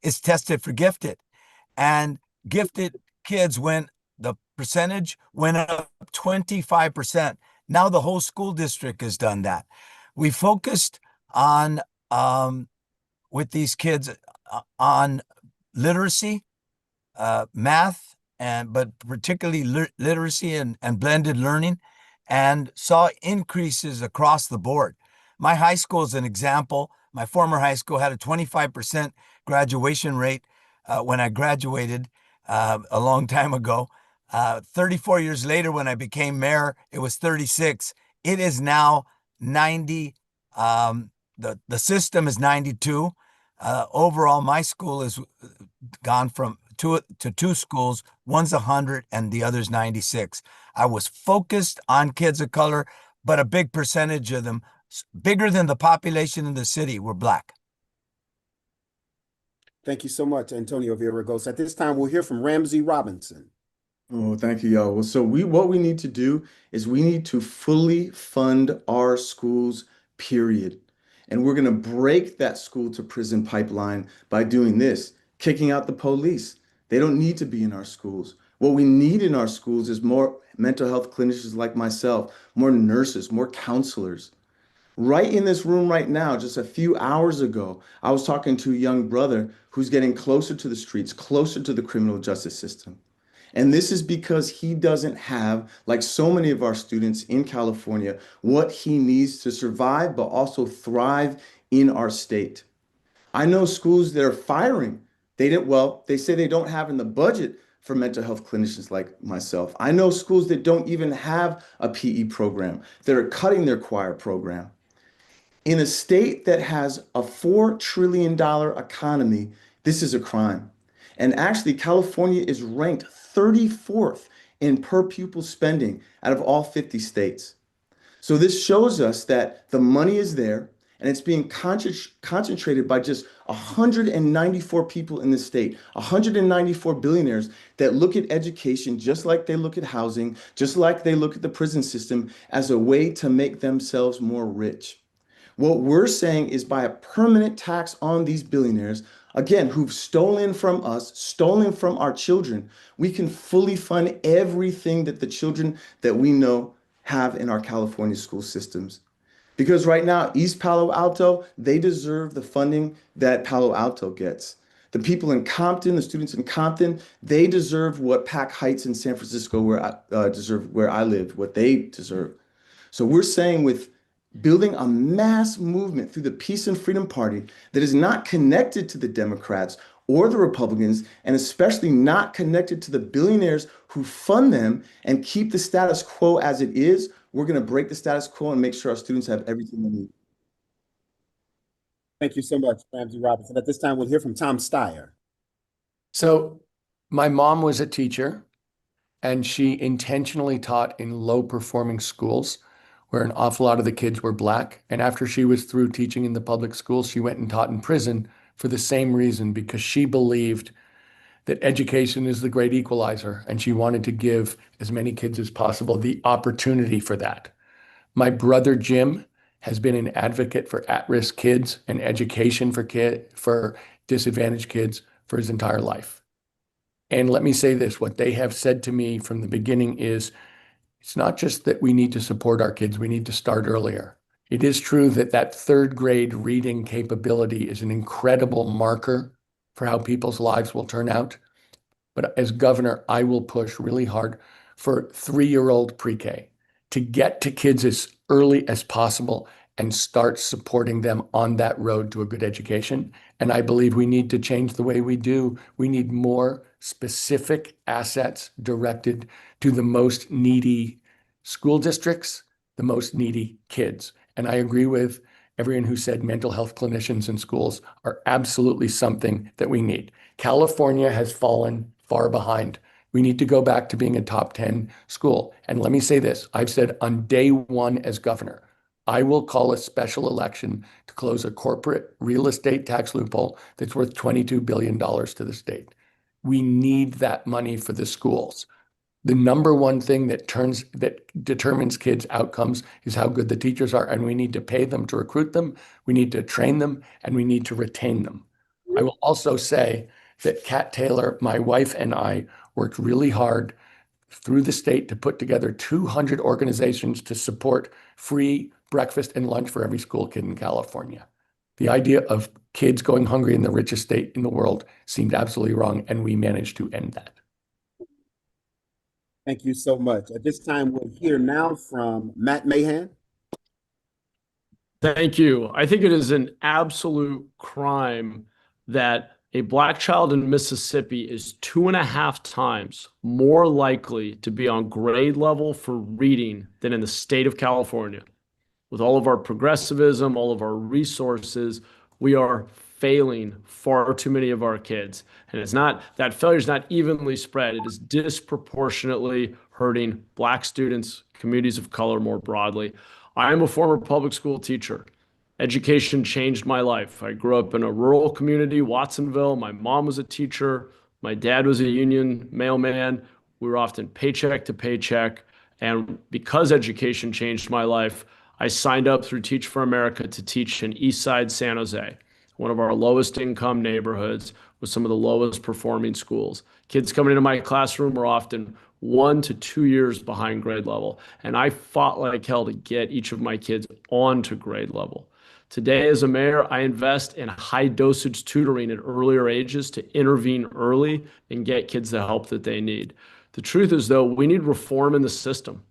is tested for gifted, and gifted kids the percentage went up 25%. Now the whole school district has done that. We focused on with these kids on literacy, math, but particularly literacy and blended learning, and saw increases across the board. My high school is an example. My former high school had a 25% graduation rate when I graduated a long time ago. 34 years later, when I became mayor, it was 36. It is now 90. The system is 92. Overall, my school has gone from two schools. One's 100 and the other's 96. I was focused on kids of color, but a big percentage of them, bigger than the population in the city, were Black. Thank you so much, Antonio Villaraigosa. At this time, we'll hear from Ramsey Robinson. Oh, thank you, y'all. Well, so what we need to do is we need to fully fund our schools, period. And we're going to break that school to prison pipeline by doing this, kicking out the police. They don't need to be in our schools. What we need in our schools is more mental health clinicians like myself, more nurses, more counselors. Right in this room right now, just a few hours ago, I was talking to a young brother who's getting closer to the streets, closer to the criminal justice system. And this is because he doesn't have, like so many of our students in California, what he needs to survive, but also thrive in our state. I know schools that are firing. They say they don't have in the budget for mental health clinicians like myself. I know schools that don't even have a PE program, that are cutting their choir program. In a state that has a $4 trillion economy, this is a crime. And actually, California is ranked 34th in per pupil spending out of all 50 states. So this shows us that the money is there and it's being concentrated by just 194 people in the state, 194 billionaires that look at education just like they look at housing, just like they look at the prison system as a way to make themselves more rich. What we're saying is by a permanent tax on these billionaires, again, who've stolen from us, stolen from our children, we can fully fund everything that the children that we know have in our California school systems. Because right now, East Palo Alto, they deserve the funding that Palo Alto gets. The people in Compton, the students in Compton, they deserve what Pac Heights in San Francisco where I live, what they deserve. So we're saying with building a mass movement through the Peace and Freedom Party that is not connected to the Democrats or the Republicans, and especially not connected to the billionaires who fund them and keep the status quo as it is, we're going to break the status quo and make sure our students have everything they need. Thank you so much, Ramsey Robinson. At this time, we'll hear from Tom Steyer. So my mom was a teacher, and she intentionally taught in low-performing schools where an awful lot of the kids were Black. And after she was through teaching in the public schools, she went and taught in prison for the same reason, because she believed that education is the great equalizer, and she wanted to give as many kids as possible the opportunity for that. My brother Jim has been an advocate for at-risk kids and education for disadvantaged kids for his entire life. And let me say this, what they have said to me from the beginning is, it's not just that we need to support our kids, we need to start earlier. It is true that third grade reading capability is an incredible marker for how people's lives will turn out. But as governor, I will push really hard for 3-year-old pre-K to get to kids as early as possible and start supporting them on that road to a good education. And I believe we need to change the way we do. We need more specific assets directed to the most needy school districts, the most needy kids. And I agree with everyone who said mental health clinicians in schools are absolutely something that we need. California has fallen far behind. We need to go back to being a top 10 school. And let me say this, I've said on day one as governor, I will call a special election to close a corporate real estate tax loophole that's worth $22 billion to the state. We need that money for the schools. The number one thing that determines kids' outcomes is how good the teachers are, and we need to pay them to recruit them, we need to train them, and we need to retain them. I will also say that Kat Taylor, my wife, and I worked really hard through the state to put together 200 organizations to support free breakfast and lunch for every school kid in California. The idea of kids going hungry in the richest state in the world seemed absolutely wrong, and we managed to end that. Thank you so much. At this time, we'll hear now from Matt Mahan. Thank you. I think it is an absolute crime that a Black child in Mississippi is 2.5 times more likely to be on grade level for reading than in the state of California. With all of our progressivism, all of our resources, we are failing far too many of our kids. And it's not, that failure is not evenly spread. It is disproportionately hurting Black students, communities of color more broadly. I am a former public school teacher. Education changed my life. I grew up in a rural community, Watsonville. My mom was a teacher. My dad was a union mailman. We were often paycheck to paycheck. And because education changed my life, I signed up through Teach for America to teach in Eastside San Jose, one of our lowest income neighborhoods with some of the lowest performing schools. Kids coming into my classroom are often 1 to 2 years behind grade level. And I fought like hell to get each of my kids onto grade level. Today, as a mayor, I invest in high dosage tutoring at earlier ages to intervene early and get kids the help that they need. The truth is, though, we need reform in the system.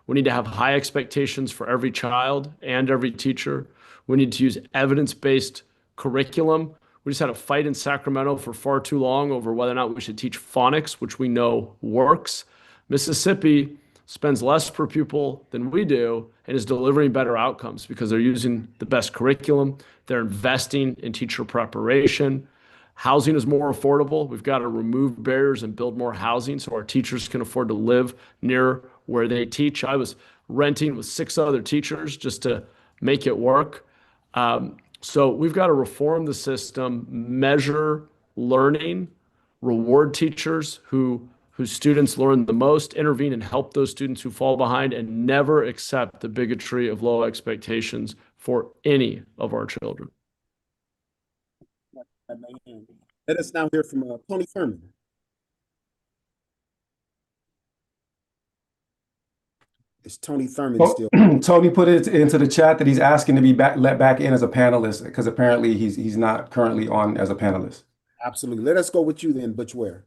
We need to have high expectations for every child and every teacher. We need to use evidence-based curriculum. We just had a fight in Sacramento for far too long over whether or not we should teach phonics, which we know works. Mississippi spends less per pupil than we do and is delivering better outcomes because they're using the best curriculum. They're investing in teacher preparation. Housing is more affordable. We've got to remove barriers and build more housing so our teachers can afford to live near where they teach. I was renting with 6 other teachers just to make it work. So we've got to reform the system, measure learning, reward teachers whose students learn the most, intervene and help those students who fall behind, and never accept the bigotry of low expectations for any of our children. Let us now hear from Tony Thurman. Is Tony Thurman still? Tony put it into the chat that he's asking to be let back in as a panelist because apparently he's not currently on as a panelist. Absolutely. Let us go with you then, Butch Ware.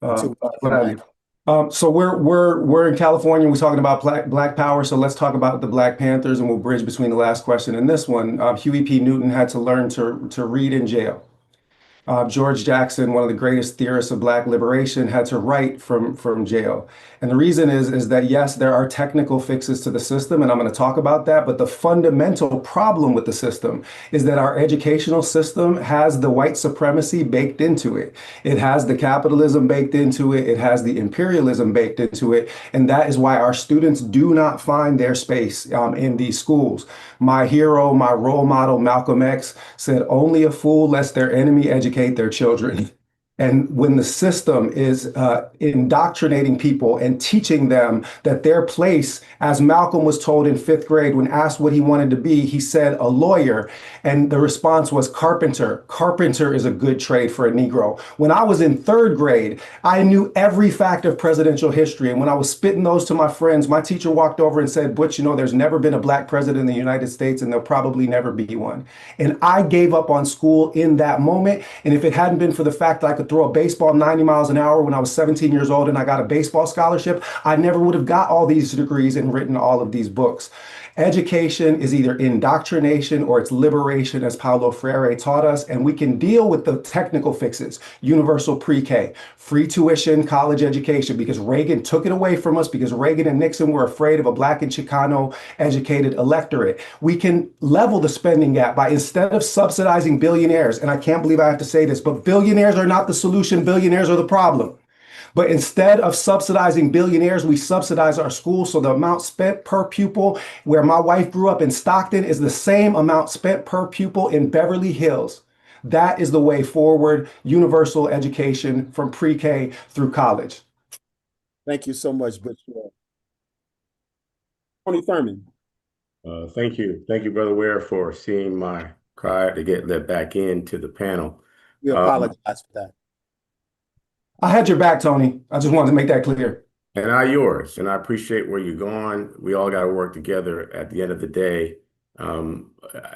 So we're in California. We're talking about Black Power. So let's talk about the Black Panthers, and we'll bridge between the last question and this one. Huey P. Newton had to learn to read in jail. George Jackson, one of the greatest theorists of Black liberation, had to write from jail. And the reason is that, yes, there are technical fixes to the system, and I'm going to talk about that. But the fundamental problem with the system is that our educational system has the white supremacy baked into it. It has the capitalism baked into it. It has the imperialism baked into it. And that is why our students do not find their space in these schools. My hero, my role model, Malcolm X, said, "Only a fool lets their enemy educate their children." And when the system is indoctrinating people and teaching them that their place, as Malcolm was told in 5th grade when asked what he wanted to be, he said a lawyer. And the response was carpenter. Carpenter is a good trade for a Negro. When I was in 3rd grade, I knew every fact of presidential history. And when I was spitting those to my friends, my teacher walked over and said, "Butch, you know, there's never been a Black president in the United States, and there'll probably never be one." And I gave up on school in that moment. And if it hadn't been for the fact that I could throw a baseball 90 miles an hour when I was 17 years old and I got a baseball scholarship, I never would have got all these degrees and written all of these books. Education is either indoctrination or it's liberation, as Paulo Freire taught us, and we can deal with the technical fixes, universal pre-K, free tuition, college education, because Reagan took it away from us, because Reagan and Nixon were afraid of a Black and Chicano educated electorate. We can level the spending gap by, instead of subsidizing billionaires, and I can't believe I have to say this, but billionaires are not the solution, billionaires are the problem. But instead of subsidizing billionaires, we subsidize our schools. So the amount spent per pupil where my wife grew up in Stockton is the same amount spent per pupil in Beverly Hills. That is the way forward, universal education from pre-K through college. Thank you so much, Butch. Tony Thurman. Thank you. Thank you, Brother Ware, for seeing my cry to get let back into the panel. We apologize for that. I had your back, Tony. I just wanted to make that clear. And I yours. And I appreciate where you're going. We all got to work together at the end of the day.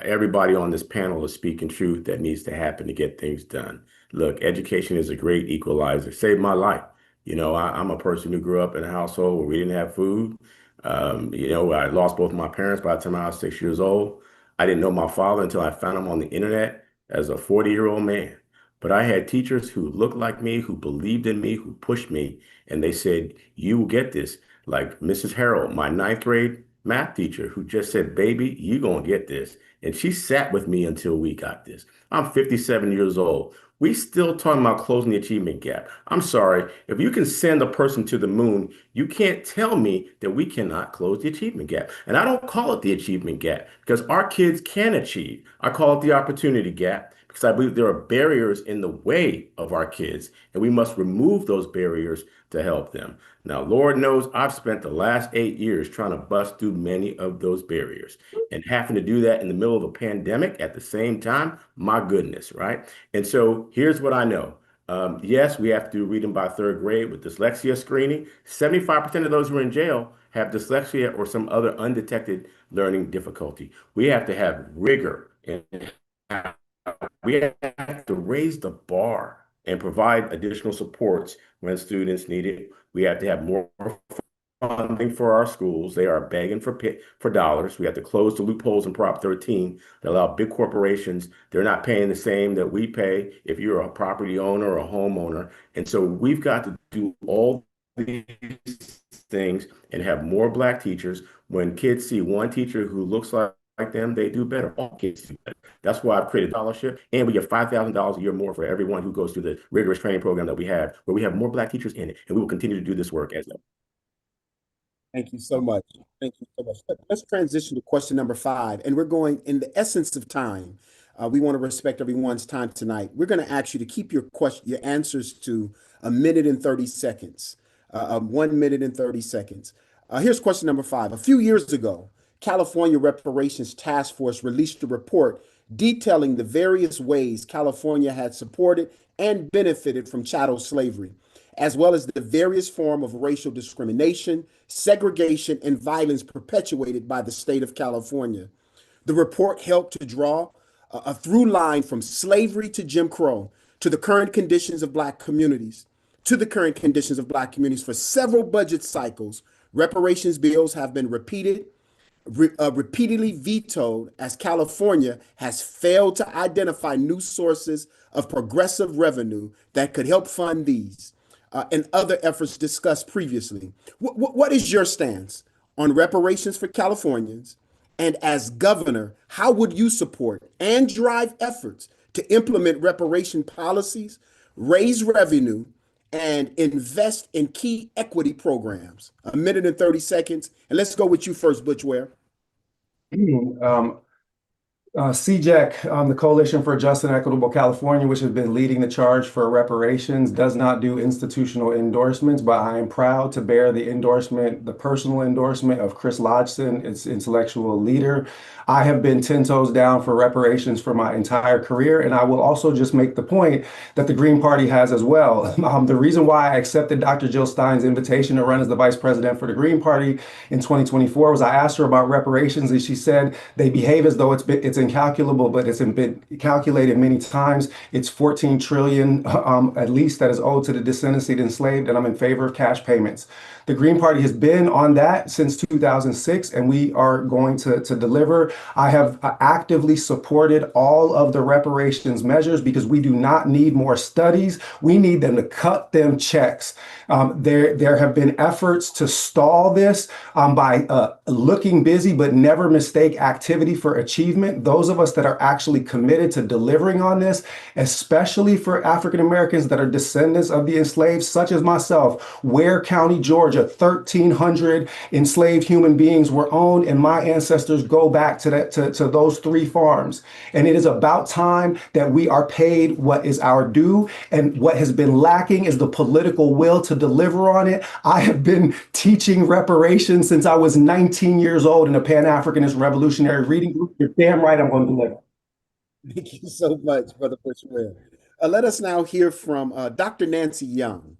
Everybody on this panel is speaking truth that needs to happen to get things done. Look, education is a great equalizer. Saved my life. You know, I'm a person who grew up in a household where we didn't have food. You know, I lost both of my parents by the time I was 6 years old. I didn't know my father until I found him on the internet as a 40-year-old man. But I had teachers who looked like me, who believed in me, who pushed me, and they said, you will get this. Like Mrs. Harrell, my ninth grade math teacher, who just said, baby, you gonna get this. And she sat with me until we got this. I'm 57 years old. We still talking about closing the achievement gap. I'm sorry, if you can send a person to the moon, you can't tell me that we cannot close the achievement gap. And I don't call it the achievement gap because our kids can achieve. I call it the opportunity gap, because I believe there are barriers in the way of our kids, and we must remove those barriers to help them. Now, Lord knows I've spent the last 8 years trying to bust through many of those barriers, and having to do that in the middle of a pandemic at the same time, my goodness, right? And so here's what I know. Yes, we have to do reading by third grade with dyslexia screening. 75% of those who are in jail have dyslexia or some other undetected learning difficulty. We have to have rigor and we have to raise the bar and provide additional supports when students need it. We have to have more funding for our schools. They are begging for dollars. We have to close the loopholes in Prop 13 that allow big corporations. They're not paying the same that we pay if you're a property owner or a homeowner. And so we've got to do all these things and have more Black teachers. When kids see one teacher who looks like them, they do better. All kids do better. That's why I've created a scholarship, and we give $5,000 a year more for everyone who goes through the rigorous training program that we have, where we have more Black teachers in it, and we will continue to do this work as well. Thank you so much. Thank you so much. Let's transition to question number 5, and we're going in the essence of time. We want to respect everyone's time tonight. We're going to ask you to keep your answers to 1 minute and 30 seconds. 1 minute and 30 seconds. Here's question number 5. A few years ago, California Reparations Task Force released a report detailing the various ways California had supported and benefited from chattel slavery, as well as the various forms of racial discrimination, segregation, and violence perpetuated by the state of California. The report helped to draw a through line from slavery to Jim Crow to the current conditions of Black communities. For several budget cycles, reparations bills have been repeatedly vetoed as California has failed to identify new sources of progressive revenue that could help fund these and other efforts discussed previously. What is your stance on reparations for Californians? And as governor, how would you support and drive efforts to implement reparation policies, raise revenue, and invest in key equity programs? 1 minute and 30 seconds. And let's go with you first, Butch Ware. CJEC, the Coalition for a Just and Equitable California, which has been leading the charge for reparations, does not do institutional endorsements, but I am proud to bear the personal endorsement of Chris Lodgson, its intellectual leader. I have been 10 toes down for reparations for my entire career, and I will also just make the point that the Green Party has as well. The reason why I accepted Dr. Jill Stein's invitation to run as the vice president for the Green Party in 2024 was I asked her about reparations, and she said they behave as though it's incalculable, but it's been calculated many times. It's 14 trillion, at least, that is owed to the descendants of the enslaved, and I'm in favor of cash payments. The Green Party has been on that since 2006, and we are going to deliver. I have actively supported all of the reparations measures because we do not need more studies. We need them to cut them checks. There have been efforts to stall this by looking busy but never mistake activity for achievement. Those of us that are actually committed to delivering on this, especially for African Americans that are descendants of the enslaved, such as myself, Ware County, Georgia, 1,300 enslaved human beings were owned, and my ancestors go back to those 3 farms. And it is about time that we are paid what is our due. And what has been lacking is the political will to deliver on it. I have been teaching reparations since I was 19 years old in a Pan-Africanist Revolutionary Reading Group. You're damn right I'm going to deliver. Thank you so much, Brother Bushware. Let us now hear from Dr. Nancy Young.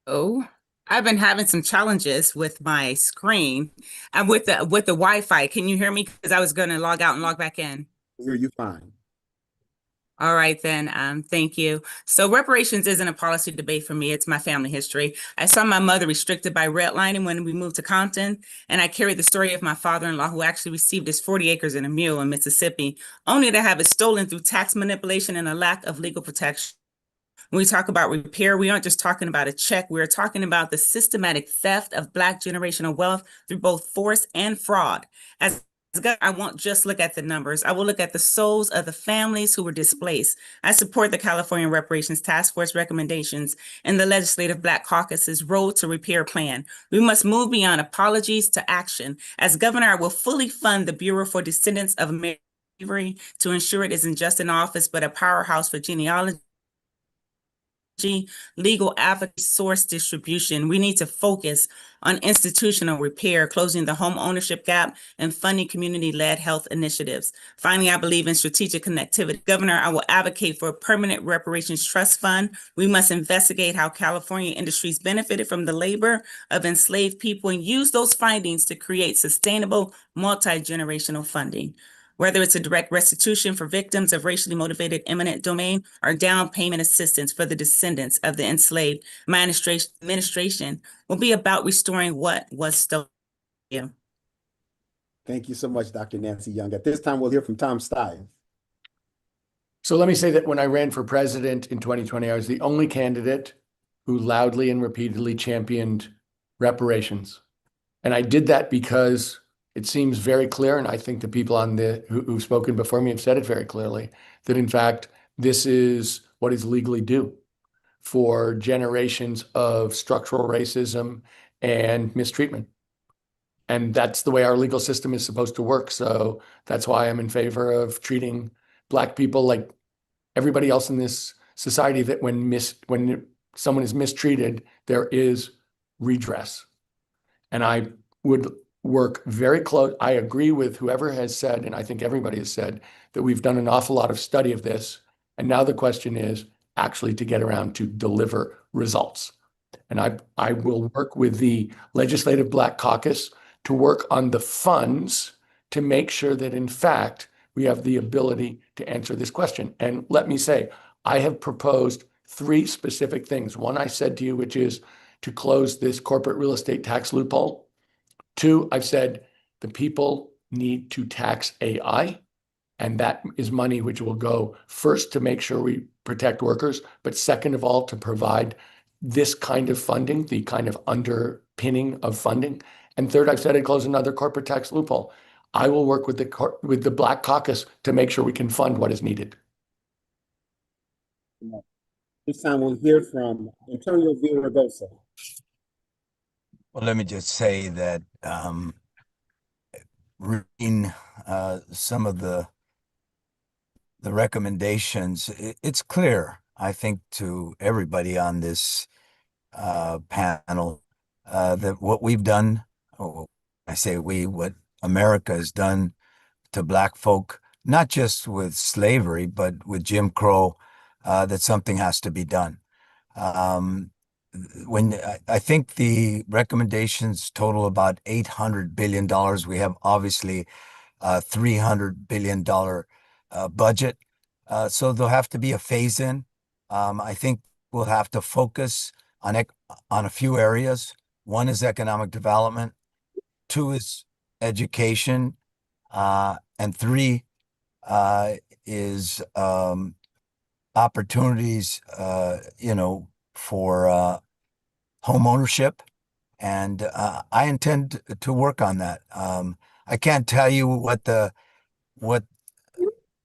Oh, I've been having some challenges with my screen and with the Wi-Fi. Can you hear me? Because I was going to log out and log back in. Hear you fine. All right, then. Thank you. So reparations isn't a policy debate for me. It's my family history. I saw my mother restricted by redlining when we moved to Compton, and I carried the story of my father-in-law who actually received his 40 acres and a mule in Mississippi, only to have it stolen through tax manipulation and a lack of legal protection. When we talk about repair, we aren't just talking about a check. We're talking about the systematic theft of Black generational wealth through both force and fraud. As God, I won't just look at the numbers. I will look at the souls of the families who were displaced. I support the California Reparations Task Force recommendations and the Legislative Black Caucus's Road to Repair plan. We must move beyond apologies to action. As governor, I will fully fund the Bureau for Descendants of American Slavery to ensure it isn't just an office, but a powerhouse for genealogy, legal advocacy, source distribution. We need to focus on institutional repair, closing the home ownership gap, and funding community-led health initiatives. Finally, I believe in strategic connectivity. Governor, I will advocate for a permanent reparations trust fund. We must investigate how California industries benefited from the labor of enslaved people and use those findings to create sustainable multi-generational funding. Whether it's a direct restitution for victims of racially motivated eminent domain or down payment assistance for the descendants of the enslaved, my administration will be about restoring what was stolen. Yeah. Thank you so much, Dr. Nancy Young. At this time, we'll hear from Tom Steyer. So let me say that when I ran for president in 2020, I was the only candidate who loudly and repeatedly championed reparations. And I did that because it seems very clear, and I think the people who've spoken before me have said it very clearly, that in fact, this is what is legally due for generations of structural racism and mistreatment. And that's the way our legal system is supposed to work. So that's why I'm in favor of treating Black people like everybody else in this society, that when someone is mistreated, there is redress. And I would work very close. I agree with whoever has said, and I think everybody has said, that we've done an awful lot of study of this. And now the question is actually to get around to deliver results. And I will work with the Legislative Black Caucus to work on the funds to make sure that, in fact, we have the ability to answer this question. And let me say, I have proposed 3 specific things. One I said to you, which is to close this corporate real estate tax loophole. 2, I've said the people need to tax AI, and that is money which will go first to make sure we protect workers, but second of all, to provide this kind of funding, the kind of underpinning of funding. And third, I've said I'd close another corporate tax loophole. I will work with the Black Caucus to make sure we can fund what is needed. This time we'll hear from Antonio Villaraigosa. Well, let me just say that reading some of the recommendations, it's clear, I think, to everybody on this panel that what we've done, I say we, what America has done to Black folk, not just with slavery, but with Jim Crow, that something has to be done. I think the recommendations total about $800 billion. We have obviously a $300 billion budget. So there'll have to be a phase in. I think we'll have to focus on a few areas. One is economic development, two is education, and three is opportunities, for home ownership. And I intend to work on that. I can't tell you what the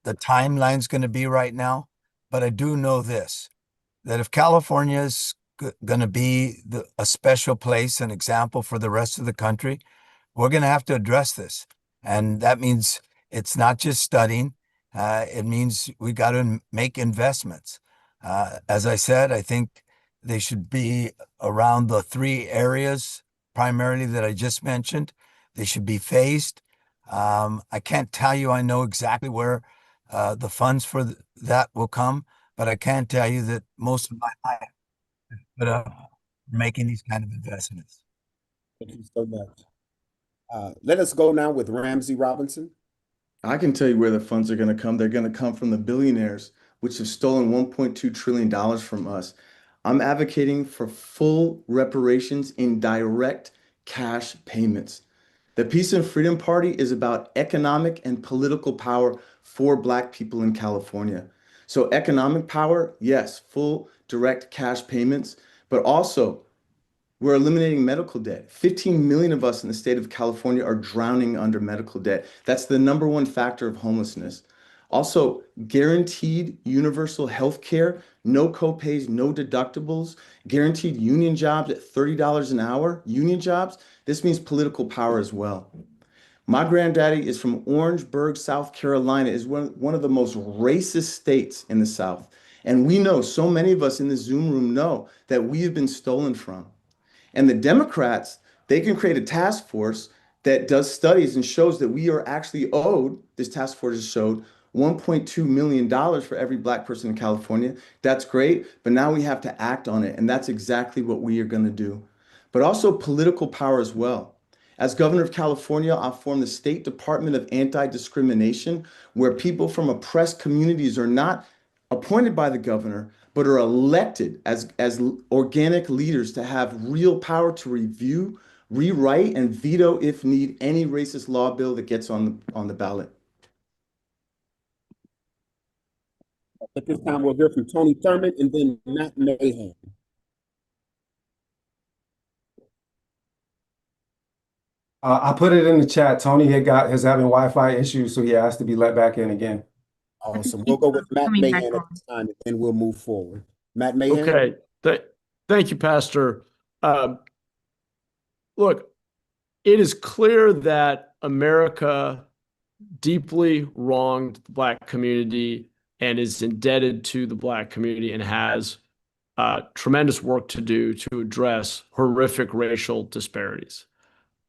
timeline's going to be right now, but I do know this, that if California is going to be a special place, an example for the rest of the country, we're going to have to address this. And that means it's not just studying. It means we got to make investments. As I said, I think they should be around the three areas primarily that I just mentioned. They should be phased. I can't tell you I know exactly where the funds for that will come, but I can tell you that most of my life is put up making these kind of investments. Thank you so much. Let us go now with Ramsey Robinson. I can tell you where the funds are going to come. They're going to come from the billionaires, which have stolen $1.2 trillion from us. I'm advocating for full reparations in direct cash payments. The Peace and Freedom Party is about economic and political power for Black people in California. So economic power, yes, full direct cash payments, but also we're eliminating medical debt. 15 million of us in the state of California are drowning under medical debt. That's the number one factor of homelessness. Also, guaranteed universal health care, no copays, no deductibles, guaranteed union jobs at $30 an hour, union jobs. This means political power as well. My granddaddy is from Orangeburg, South Carolina, is one of the most racist states in the South. And we know, so many of us in the Zoom room know that we have been stolen from. And the Democrats, they can create a task force that does studies and shows that we are actually owed, this task force has showed, $1.2 million for every Black person in California. That's great, but now we have to act on it. And that's exactly what we are going to do. But also political power as well. As governor of California, I'll form the State Department of Anti-Discrimination, where people from oppressed communities are not appointed by the governor, but are elected as organic leaders to have real power to review, rewrite, and veto, if need, any racist law bill that gets on the ballot. At this time, we'll hear from Tony Thurmond and then Matt Mahan. I put it in the chat. Tony is having Wi-Fi issues, so he has to be let back in again. Awesome. We'll go with Matt Mahan at this time, and then we'll move forward. Matt Mahan. Okay. Thank you, Pastor. Look, it is clear that America deeply wronged the Black community and is indebted to the Black community and has tremendous work to do to address horrific racial disparities.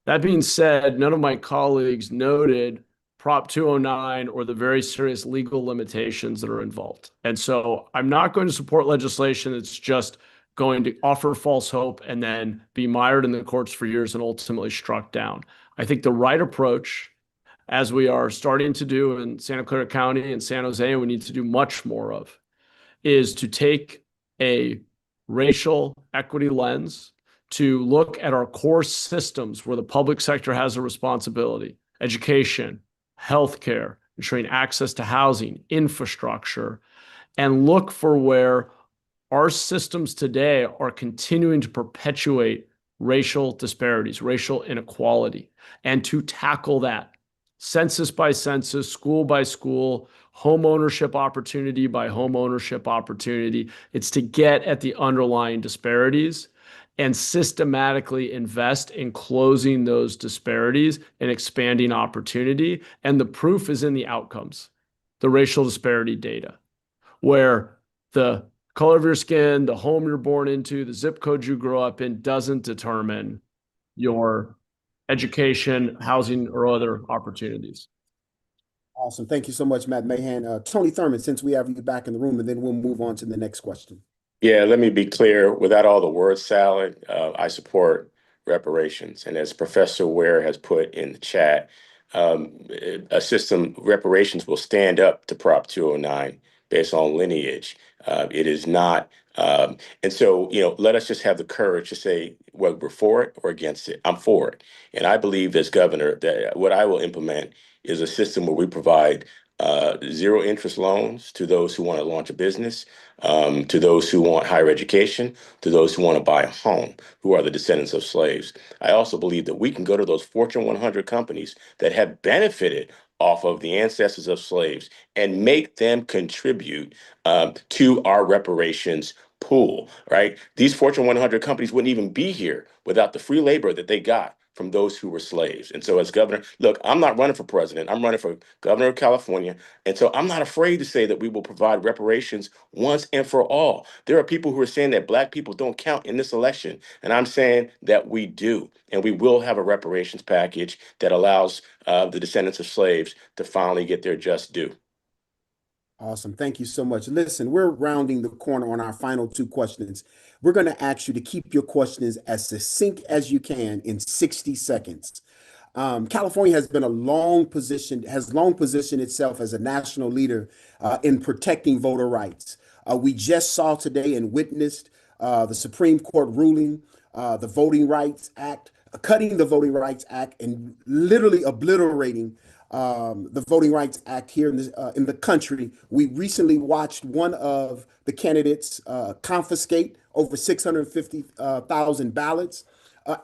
That being said, none of my colleagues noted Prop 209 or the very serious legal limitations that are involved. And so I'm not going to support legislation that's just going to offer false hope and then be mired in the courts for years and ultimately struck down. I think the right approach, as we are starting to do in Santa Clara County and San Jose, and we need to do much more of, is to take a racial equity lens to look at our core systems where the public sector has a responsibility: education, healthcare, ensuring access to housing, infrastructure, and look for where our systems today are continuing to perpetuate racial disparities, racial inequality, and to tackle that census by census, school by school, home ownership opportunity by home ownership opportunity. It's to get at the underlying disparities and systematically invest in closing those disparities and expanding opportunity. And the proof is in the outcomes, the racial disparity data, where the color of your skin, the home you're born into, the zip code you grow up in doesn't determine your education, housing, or other opportunities. Awesome. Thank you so much, Matt Mahan. Tony Thurmond, since we have you back in the room, and then we'll move on to the next question. Yeah, let me be clear. Without all the word salad, I support reparations. And as Professor Ware has put in the chat, a system, reparations will stand up to Prop 209 based on lineage. It is not. And so, let us just have the courage to say whether we're for it or against it. I'm for it. And I believe as governor that what I will implement is a system where we provide zero interest loans to those who want to launch a business, to those who want higher education, to those who want to buy a home, who are the descendants of slaves. I also believe that we can go to those Fortune 100 companies that have benefited off of the ancestors of slaves and make them contribute to our reparations pool, right? These Fortune 100 companies wouldn't even be here without the free labor that they got from those who were slaves. And so as governor, look, I'm not running for president. I'm running for governor of California. And so I'm not afraid to say that we will provide reparations once and for all. There are people who are saying that Black people don't count in this election. And I'm saying that we do. And we will have a reparations package that allows the descendants of slaves to finally get their just due. Awesome. Thank you so much. Listen, we're rounding the corner on our final two questions. We're going to ask you to keep your questions as succinct as you can in 60 seconds. California has been has long positioned itself as a national leader in protecting voter rights. We just saw today and witnessed the Supreme Court ruling, the Voting Rights Act, cutting the Voting Rights Act and literally obliterating the Voting Rights Act here in the country. We recently watched one of the candidates confiscate over 650,000 ballots.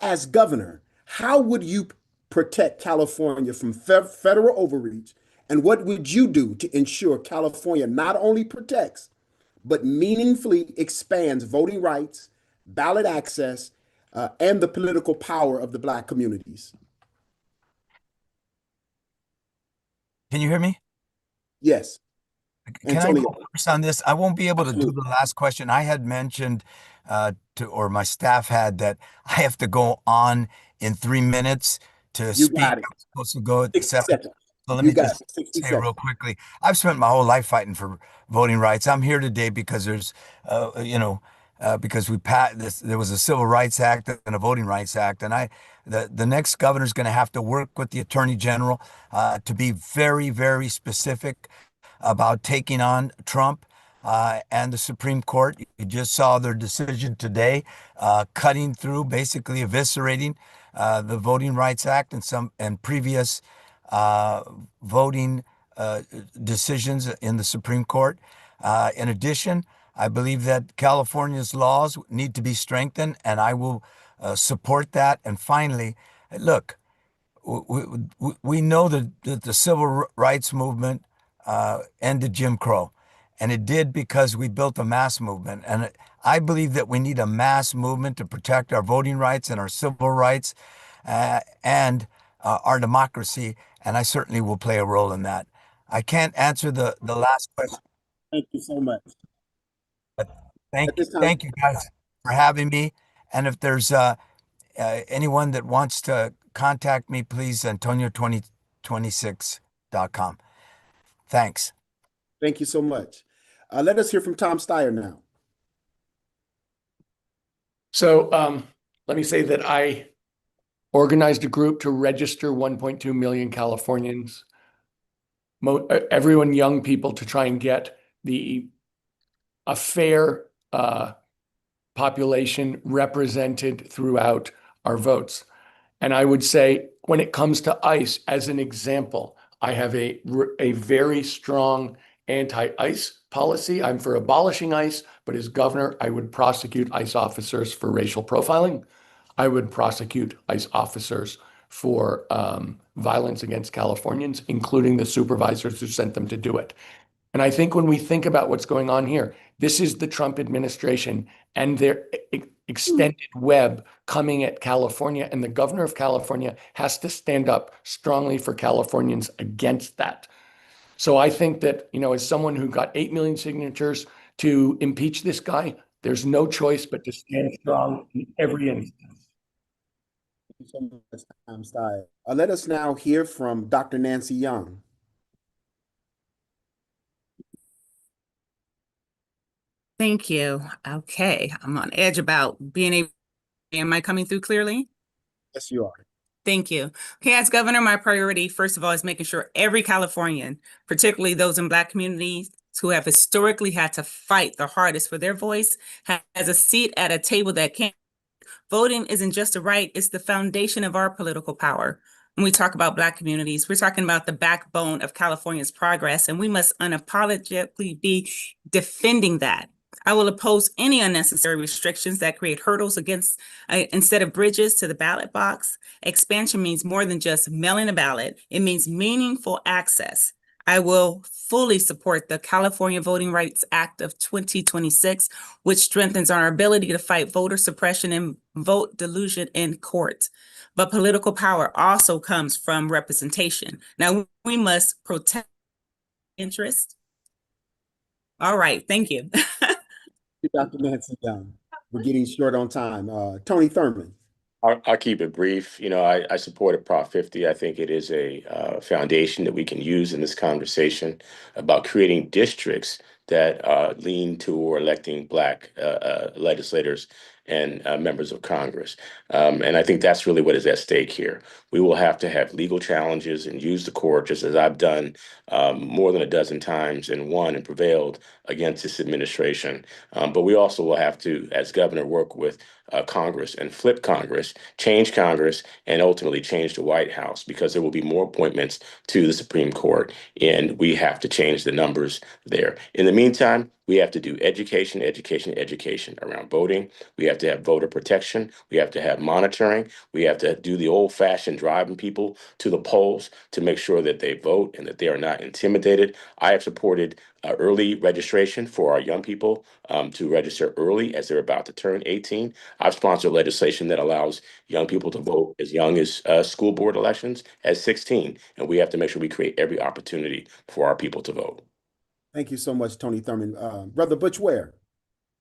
As governor, how would you protect California from federal overreach? And what would you do to ensure California not only protects, but meaningfully expands voting rights, ballot access, and the political power of the Black communities? Can you hear me? Yes. Can I Antonio. go first on this? I won't be able to do Absolutely. the last question. I had mentioned or my staff had, that I have to go on in 3 minutes to You speak. got it. I'm supposed to go at 60 7. seconds. So let You me got just 60 say real seconds. quickly. I've spent my whole life fighting for voting rights. I'm here today because there's, because we passed this. There was a Civil Rights Act and a Voting Rights Act, and the next governor is going to have to work with the Attorney General to be very, very specific about taking on Trump and the Supreme Court. You just saw their decision today, cutting through, basically eviscerating the Voting Rights Act and previous voting decisions in the Supreme Court. In addition, I believe that California's laws need to be strengthened, and I will support that. And finally, look, we know that the civil rights movement ended Jim Crow, and it did because we built a mass movement. And I believe that we need a mass movement to protect our voting rights and our civil rights and our democracy. And I certainly will play a role in that. I can't answer the last question. Thank you so much. But At this time, thank you guys for having me. And if there's anyone that wants to contact me, please, Antonio2026.com. Thanks. thank you so much. Let us hear from Tom Steyer now. So let me say that I organized a group to register 1.2 million Californians, everyone young people, to try and get a fair population represented throughout our votes. And I would say, when it comes to ICE, as an example, I have a very strong anti-ICE policy. I'm for abolishing ICE, but as governor, I would prosecute ICE officers for racial profiling. I would prosecute ICE officers for violence against Californians, including the supervisors who sent them to do it. And I think when we think about what's going on here, this is the Trump administration and their extended web coming at California, and the governor of California has to stand up strongly for Californians against that. So I think that, as someone who got 8 million signatures to impeach this guy, there's no choice but to stand strong in every instance. Thank you so much, Tom Steyer. Let us now hear from Dr. Nancy Young. Thank you. Okay, I'm on edge about being able. Am I coming through clearly? Yes, you are. Thank you. Okay, as governor, my priority, first of all, is making sure every Californian, particularly those in Black communities who have historically had to fight the hardest for their voice, has a seat at a table that can. Voting isn't just a right, it's the foundation of our political power. When we talk about Black communities, we're talking about the backbone of California's progress, and we must unapologetically be defending that. I will oppose any unnecessary restrictions that create hurdles against instead of bridges to the ballot box. Expansion means more than just mailing a ballot. It means meaningful access. I will fully support the California Voting Rights Act of 2026, which strengthens our ability to fight voter suppression and vote dilution in court. But political power also comes from representation. Now, we must protect interest. All right, thank you. Dr. Nancy Young. We're getting short on time. Tony Thurman. I'll keep it brief. I supported Prop 50. I think it is a foundation that we can use in this conversation about creating districts that lean toward electing Black legislators and members of Congress. And I think that's really what is at stake here. We will have to have legal challenges and use the court, just as I've done more than a dozen times and won and prevailed against this administration. But we also will have to, as governor, work with Congress and flip Congress, change Congress, and ultimately change the White House, because there will be more appointments to the Supreme Court, and we have to change the numbers there. In the meantime, we have to do education, education, education around voting. We have to have voter protection. We have to have monitoring. We have to do the old-fashioned driving people to the polls to make sure that they vote and that they are not intimidated. I have supported early registration for our young people to register early as they're about to turn 18. I've sponsored legislation that allows young people to vote as young as school board elections at 16. And we have to make sure we create every opportunity for our people to vote. Thank you so much, Tony Thurman. Brother Butch Ware.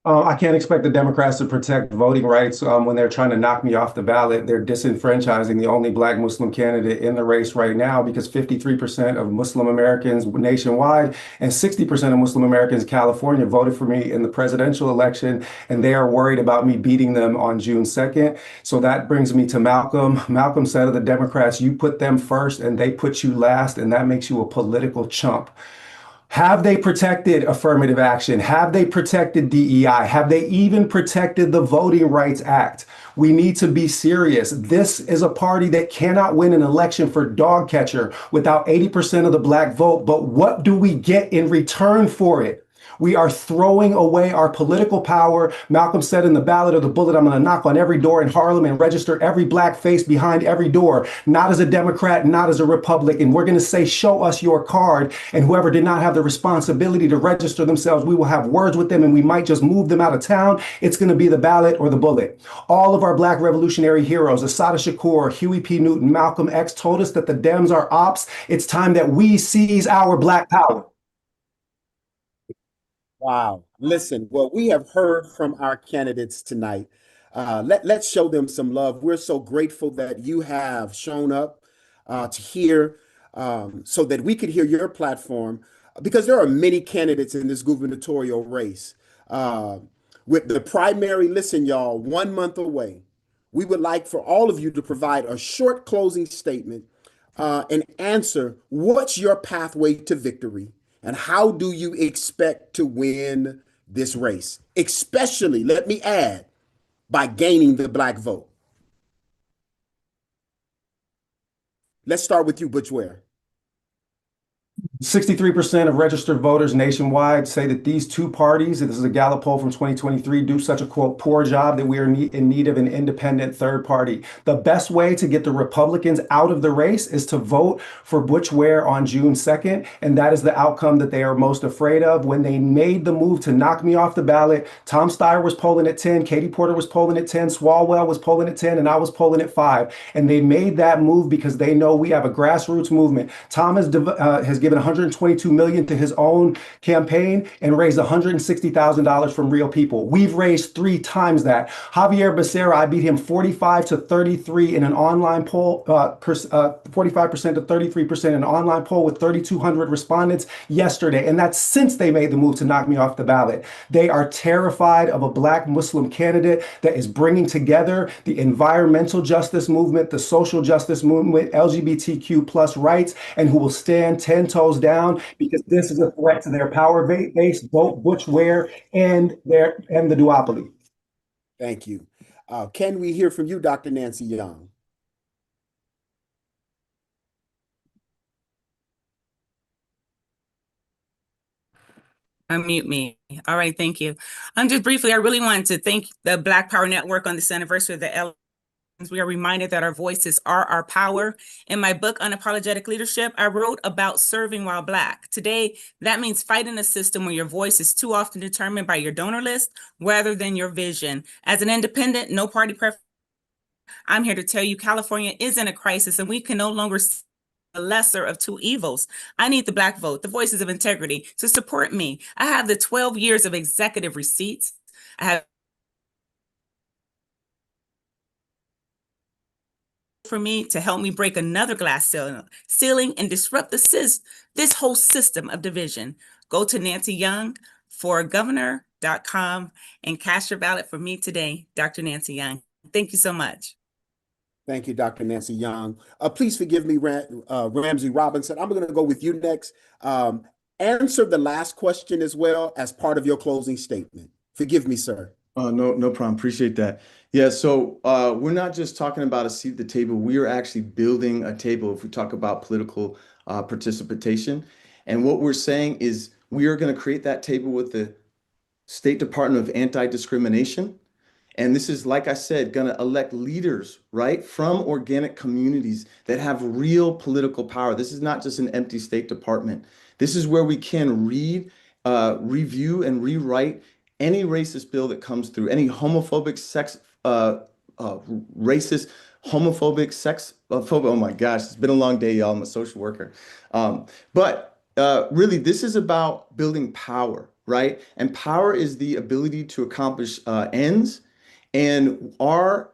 I can't expect the Democrats to protect voting rights when they're trying to knock me off the ballot. They're disenfranchising the only Black Muslim candidate in the race right now, because 53% of Muslim Americans nationwide and 60% of Muslim Americans in California voted for me in the presidential election, and they are worried about me beating them on June 2nd. So that brings me to Malcolm. Malcolm said of the Democrats, you put them first and they put you last, and that makes you a political chump. Have they protected affirmative action? Have they protected DEI? Have they even protected the Voting Rights Act? We need to be serious. This is a party that cannot win an election for dog catcher without 80% of the Black vote. But what do we get in return for it? We are throwing away our political power. Malcolm said in the ballot or the bullet, I'm going to knock on every door in Harlem and register every Black face behind every door, not as a Democrat, not as a Republican. We're going to say, show us your card. And whoever did not have the responsibility to register themselves, we will have words with them and we might just move them out of town. It's going to be the ballot or the bullet. All of our Black revolutionary heroes, Assata Shakur, Huey P. Newton, Malcolm X, told us that the Dems are ops. It's time that we seize our Black power. Wow. Listen, well, we have heard from our candidates tonight. Let's show them some love. We're so grateful that you have shown up to hear so that we could hear your platform, because there are many candidates in this gubernatorial race. With the primary, listen, y'all, 1 month away, we would like for all of you to provide a short closing statement and answer what's your pathway to victory. And how do you expect to win this race? Especially, let me add, by gaining the Black vote. Let's start with you, Butch Ware. 63% of registered voters nationwide say that these two parties, and this is a Gallup poll from 2023, do such a, quote, poor job that we are in need of an independent third party. The best way to get the Republicans out of the race is to vote for Butch Ware on June 2nd, and that is the outcome that they are most afraid of. When they made the move to knock me off the ballot, Tom Steyer was polling at 10, Katie Porter was polling at 10, Swalwell was polling at 10, and I was polling at 5. And they made that move because they know we have a grassroots movement. Tom has given $122 million to his own campaign and raised $160,000 from real people. We've raised 3 times that. Javier Becerra, I beat him 45 to 33 in an online poll, 45% to 33% in an online poll with 3,200 respondents yesterday. And that's since they made the move to knock me off the ballot. They are terrified of a Black Muslim candidate that is bringing together the environmental justice movement, the social justice movement, LGBTQ plus rights, and who will stand 10 toes down because this is a threat to their power base, both Butch Ware and the duopoly. Thank you. Can we hear from you, Dr. Nancy Young? Unmute me. All right, thank you. Just briefly, I really wanted to thank the Black Power Network on this anniversary of the elections. We are reminded that our voices are our power. In my book, Unapologetic Leadership, I wrote about serving while Black. Today, that means fighting a system where your voice is too often determined by your donor list rather than your vision. As an independent, no party preference, I'm here to tell you California is in a crisis and we can no longer see the lesser of 2 evils. I need the Black vote, the voices of integrity, to support me. I have the 12 years of executive receipts. I have for me to help me break another glass ceiling and disrupt this whole system of division. Go to nancyyoungforgovernor.com and cast your ballot for me today, Dr. Nancy Young. Thank you so much. Thank you, Dr. Nancy Young. Please forgive me, Ramsey Robinson. I'm going to go with you next. Answer the last question as well as part of your closing statement. Forgive me, sir. No problem. Appreciate that. Yeah, so we're not just talking about a seat at the table. We are actually building a table if we talk about political participation. And what we're saying is we are going to create that table with the State Department of Anti-Discrimination. And this is, like I said, going to elect leaders, right, from organic communities that have real political power. This is not just an empty State Department. This is where we can read, review, and rewrite any racist bill that comes through, any homophobic, racist, homophobic, oh my gosh, it's been a long day, y'all. I'm a social worker. But really, this is about building power, right? And power is the ability to accomplish ends. And our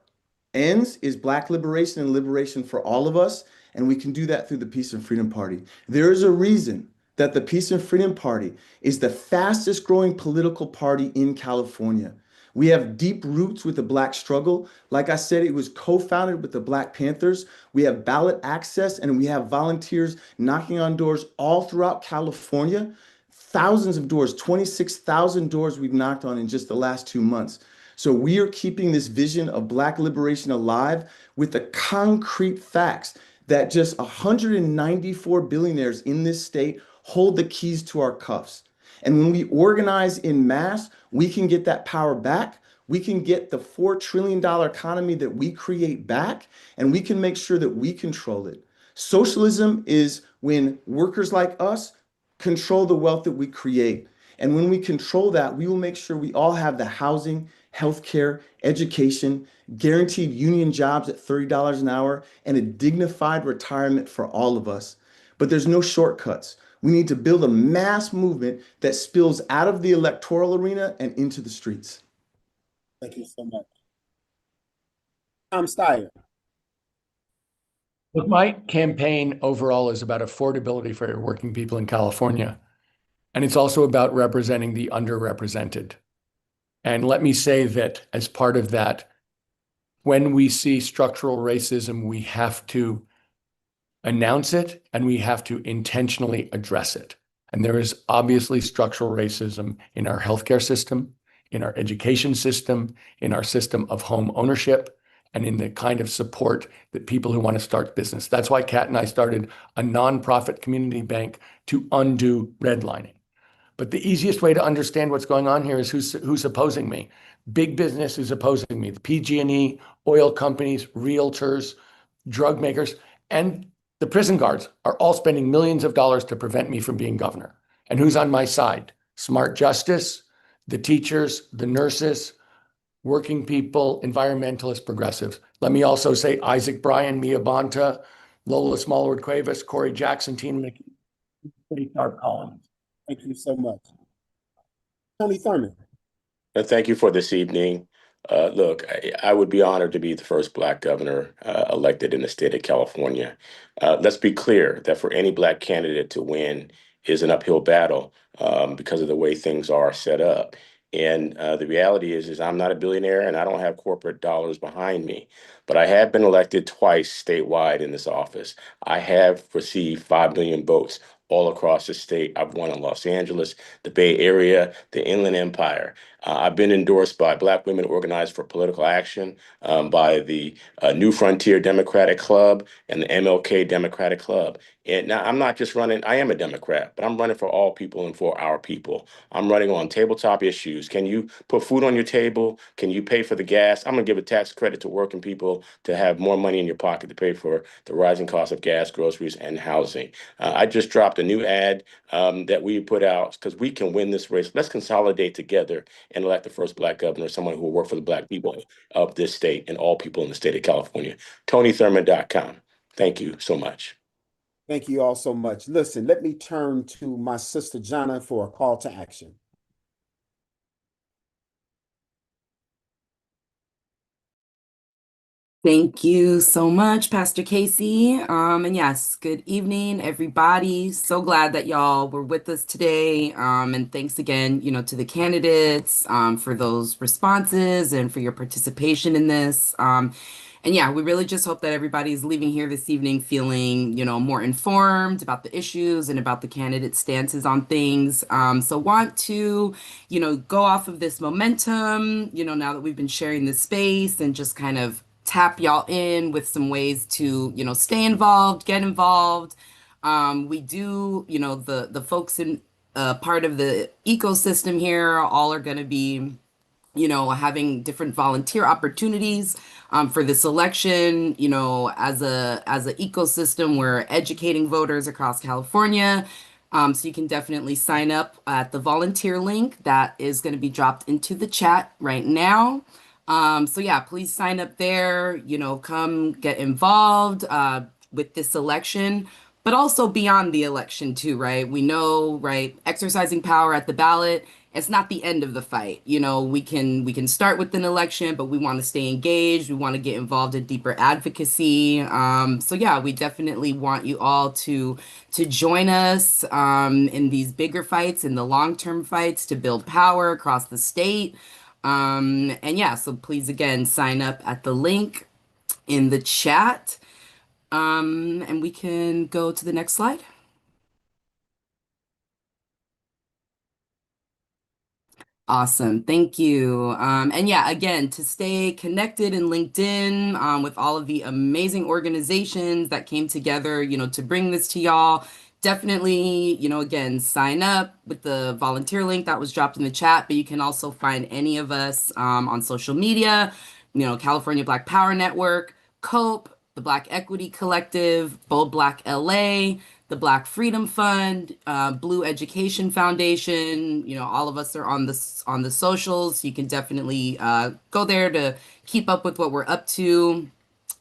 ends is Black liberation and liberation for all of us. And we can do that through the Peace and Freedom Party. There is a reason that the Peace and Freedom Party is the fastest growing political party in California. We have deep roots with the Black struggle. Like I said, it was co-founded with the Black Panthers. We have ballot access and we have volunteers knocking on doors all throughout California. Thousands of doors, 26,000 doors we've knocked on in just the last 2 months. So we are keeping this vision of Black liberation alive with the concrete facts that just 194 billionaires in this state hold the keys to our cuffs. And when we organize in mass, we can get that power back. We can get the $4 trillion economy that we create back, and we can make sure that we control it. Socialism is when workers like us control the wealth that we create. And when we control that, we will make sure we all have the housing, healthcare, education, guaranteed union jobs at $30 an hour, and a dignified retirement for all of us. But there's no shortcuts. We need to build a mass movement that spills out of the electoral arena and into the streets. Thank you so much. Tom Steyer. Look, my campaign overall is about affordability for working people in California. And it's also about representing the underrepresented. And let me say that as part of that, when we see structural racism, we have to announce it and we have to intentionally address it. And there is obviously structural racism in our healthcare system, in our education system, in our system of home ownership, and in the kind of support that people who want to start business. That's why Kat and I started a nonprofit community bank to undo redlining. But the easiest way to understand what's going on here is who's opposing me. Big business is opposing me. The PG&E, oil companies, realtors, drug makers, and the prison guards are all spending millions of dollars to prevent me from being governor. And who's on my side? Smart justice, the teachers, the nurses, working people, environmentalists, progressives. Let me also say Isaac Bryan, Mia Bonta, Lola Smallwood Cuevas, Corey Jackson, Tina McKee, Please start calling. Thank you so much. Tony Thurman. Thank you for this evening. Look, I would be honored to be the first Black governor elected in the state of California. Let's be clear that for any Black candidate to win is an uphill battle because of the way things are set up. And the reality is I'm not a billionaire and I don't have corporate dollars behind me, but I have been elected twice statewide in this office. I have received 5 million votes all across the state. I've won in Los Angeles, the Bay Area, the Inland Empire. I've been endorsed by Black Women Organized for Political Action, by the New Frontier Democratic Club and the MLK Democratic Club. And now I'm not just running, I am a Democrat, but I'm running for all people and for our people. I'm running on tabletop issues. Can you put food on your table? Can you pay for the gas? I'm going to give a tax credit to working people to have more money in your pocket to pay for the rising cost of gas, groceries, and housing. I just dropped a new ad that we put out because we can win this race. Let's consolidate together and elect the first Black governor, someone who will work for the Black people of this state and all people in the state of California. TonyThurman.com. Thank you so much. Thank you all so much. Listen, let me turn to my sister Jana for a call to action. Thank you so much, Pastor Casey. And yes, good evening, everybody. So glad that y'all were with us today. And thanks again, to the candidates for those responses and for your participation in this. And yeah, we really just hope that everybody's leaving here this evening feeling, more informed about the issues and about the candidate stances on things. So want to, go off of this momentum, now that we've been sharing this space and just kind of tap y'all in with some ways to, stay involved, get involved. We do, the folks in part of the ecosystem here all are going to be, having different volunteer opportunities for this election. As a ecosystem, we're educating voters across California. So you can definitely sign up at the volunteer link that is going to be dropped into the chat right now. So yeah, please sign up there, come get involved with this election, but also beyond the election too, right? We know, right, exercising power at the ballot, it's not the end of the fight. We can start with an election, but we want to stay engaged. We want to get involved in deeper advocacy. So yeah, we definitely want you all to join us in these bigger fights, in the long-term fights to build power across the state. And yeah, so please again sign up at the link in the chat. And we can go to the next slide. Awesome. Thank you. And yeah, again, to stay connected and linked in with all of the amazing organizations that came together, to bring this to y'all, definitely, again, sign up with the volunteer link that was dropped in the chat, but you can also find any of us on social media, California Black Power Network, COPE, the Black Equity Collective, Bold Black LA, the Black Freedom Fund, Blue Education Foundation. All of us are on the socials. You can definitely go there to keep up with what we're up to.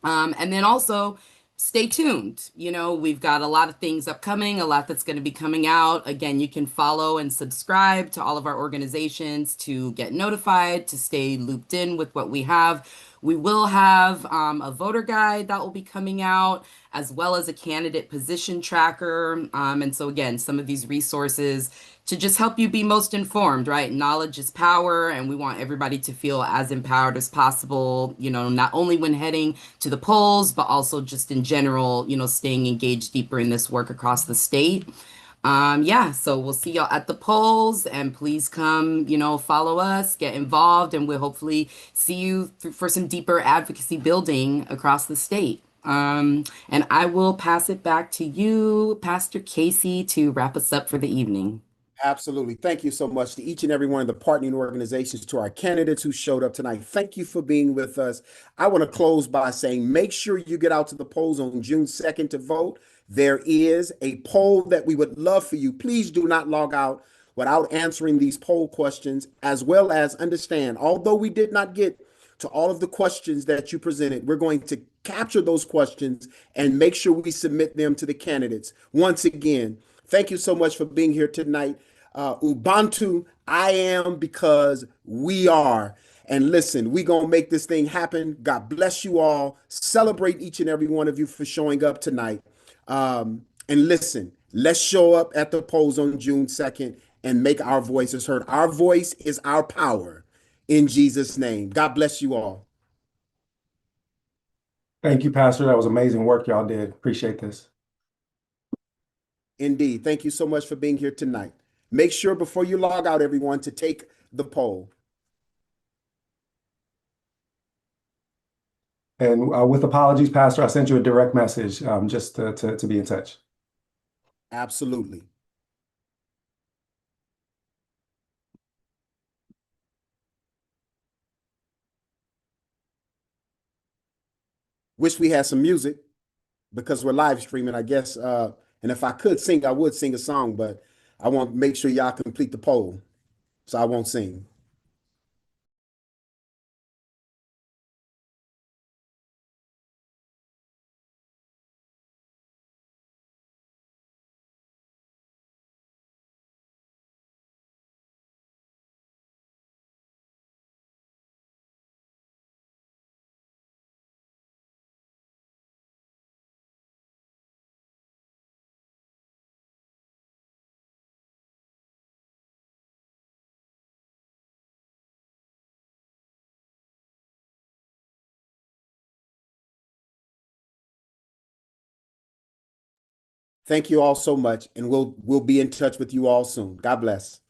And then also stay tuned. We've got a lot of things upcoming, a lot that's going to be coming out. Again, you can follow and subscribe to all of our organizations to get notified, to stay looped in with what we have. We will have a voter guide that will be coming out, as well as a candidate position tracker. And so again, some of these resources to just help you be most informed, right? Knowledge is power, and we want everybody to feel as empowered as possible, not only when heading to the polls, but also just in general, staying engaged deeper in this work across the state. Yeah, so we'll see y'all at the polls, and please come, follow us, get involved, and we'll hopefully see you for some deeper advocacy building across the state. And I will pass it back to you, Pastor Casey, to wrap us up for the evening. Absolutely. Thank you so much to each and every one of the partnering organizations, to our candidates who showed up tonight. Thank you for being with us. I want to close by saying, make sure you get out to the polls on June 2nd to vote. There is a poll that we would love for you. Please do not log out without answering these poll questions, as well as understand, although we did not get to all of the questions that you presented, we're going to capture those questions and make sure we submit them to the candidates. Once again, Thank you so much for being here tonight. Ubuntu, I am because we are. And listen, we going to make this thing happen. God bless you all. Celebrate each and every one of you for showing up tonight. And listen, let's show up at the polls on June 2nd and make our voices heard. Our voice is our power in Jesus' name. God bless you all. Thank you, Pastor. That was amazing work y'all did. Appreciate this. Indeed. Thank you so much for being here tonight. Make sure before you log out, everyone, to take the poll. And with apologies, Pastor, I sent you a direct message just to be in touch. Absolutely. Wish we had some music because we're live streaming, I guess. And if I could sing, I would sing a song, but I want to make sure y'all complete the poll, so I won't sing. Thank you all so much, and we'll be in touch with you all soon. God bless.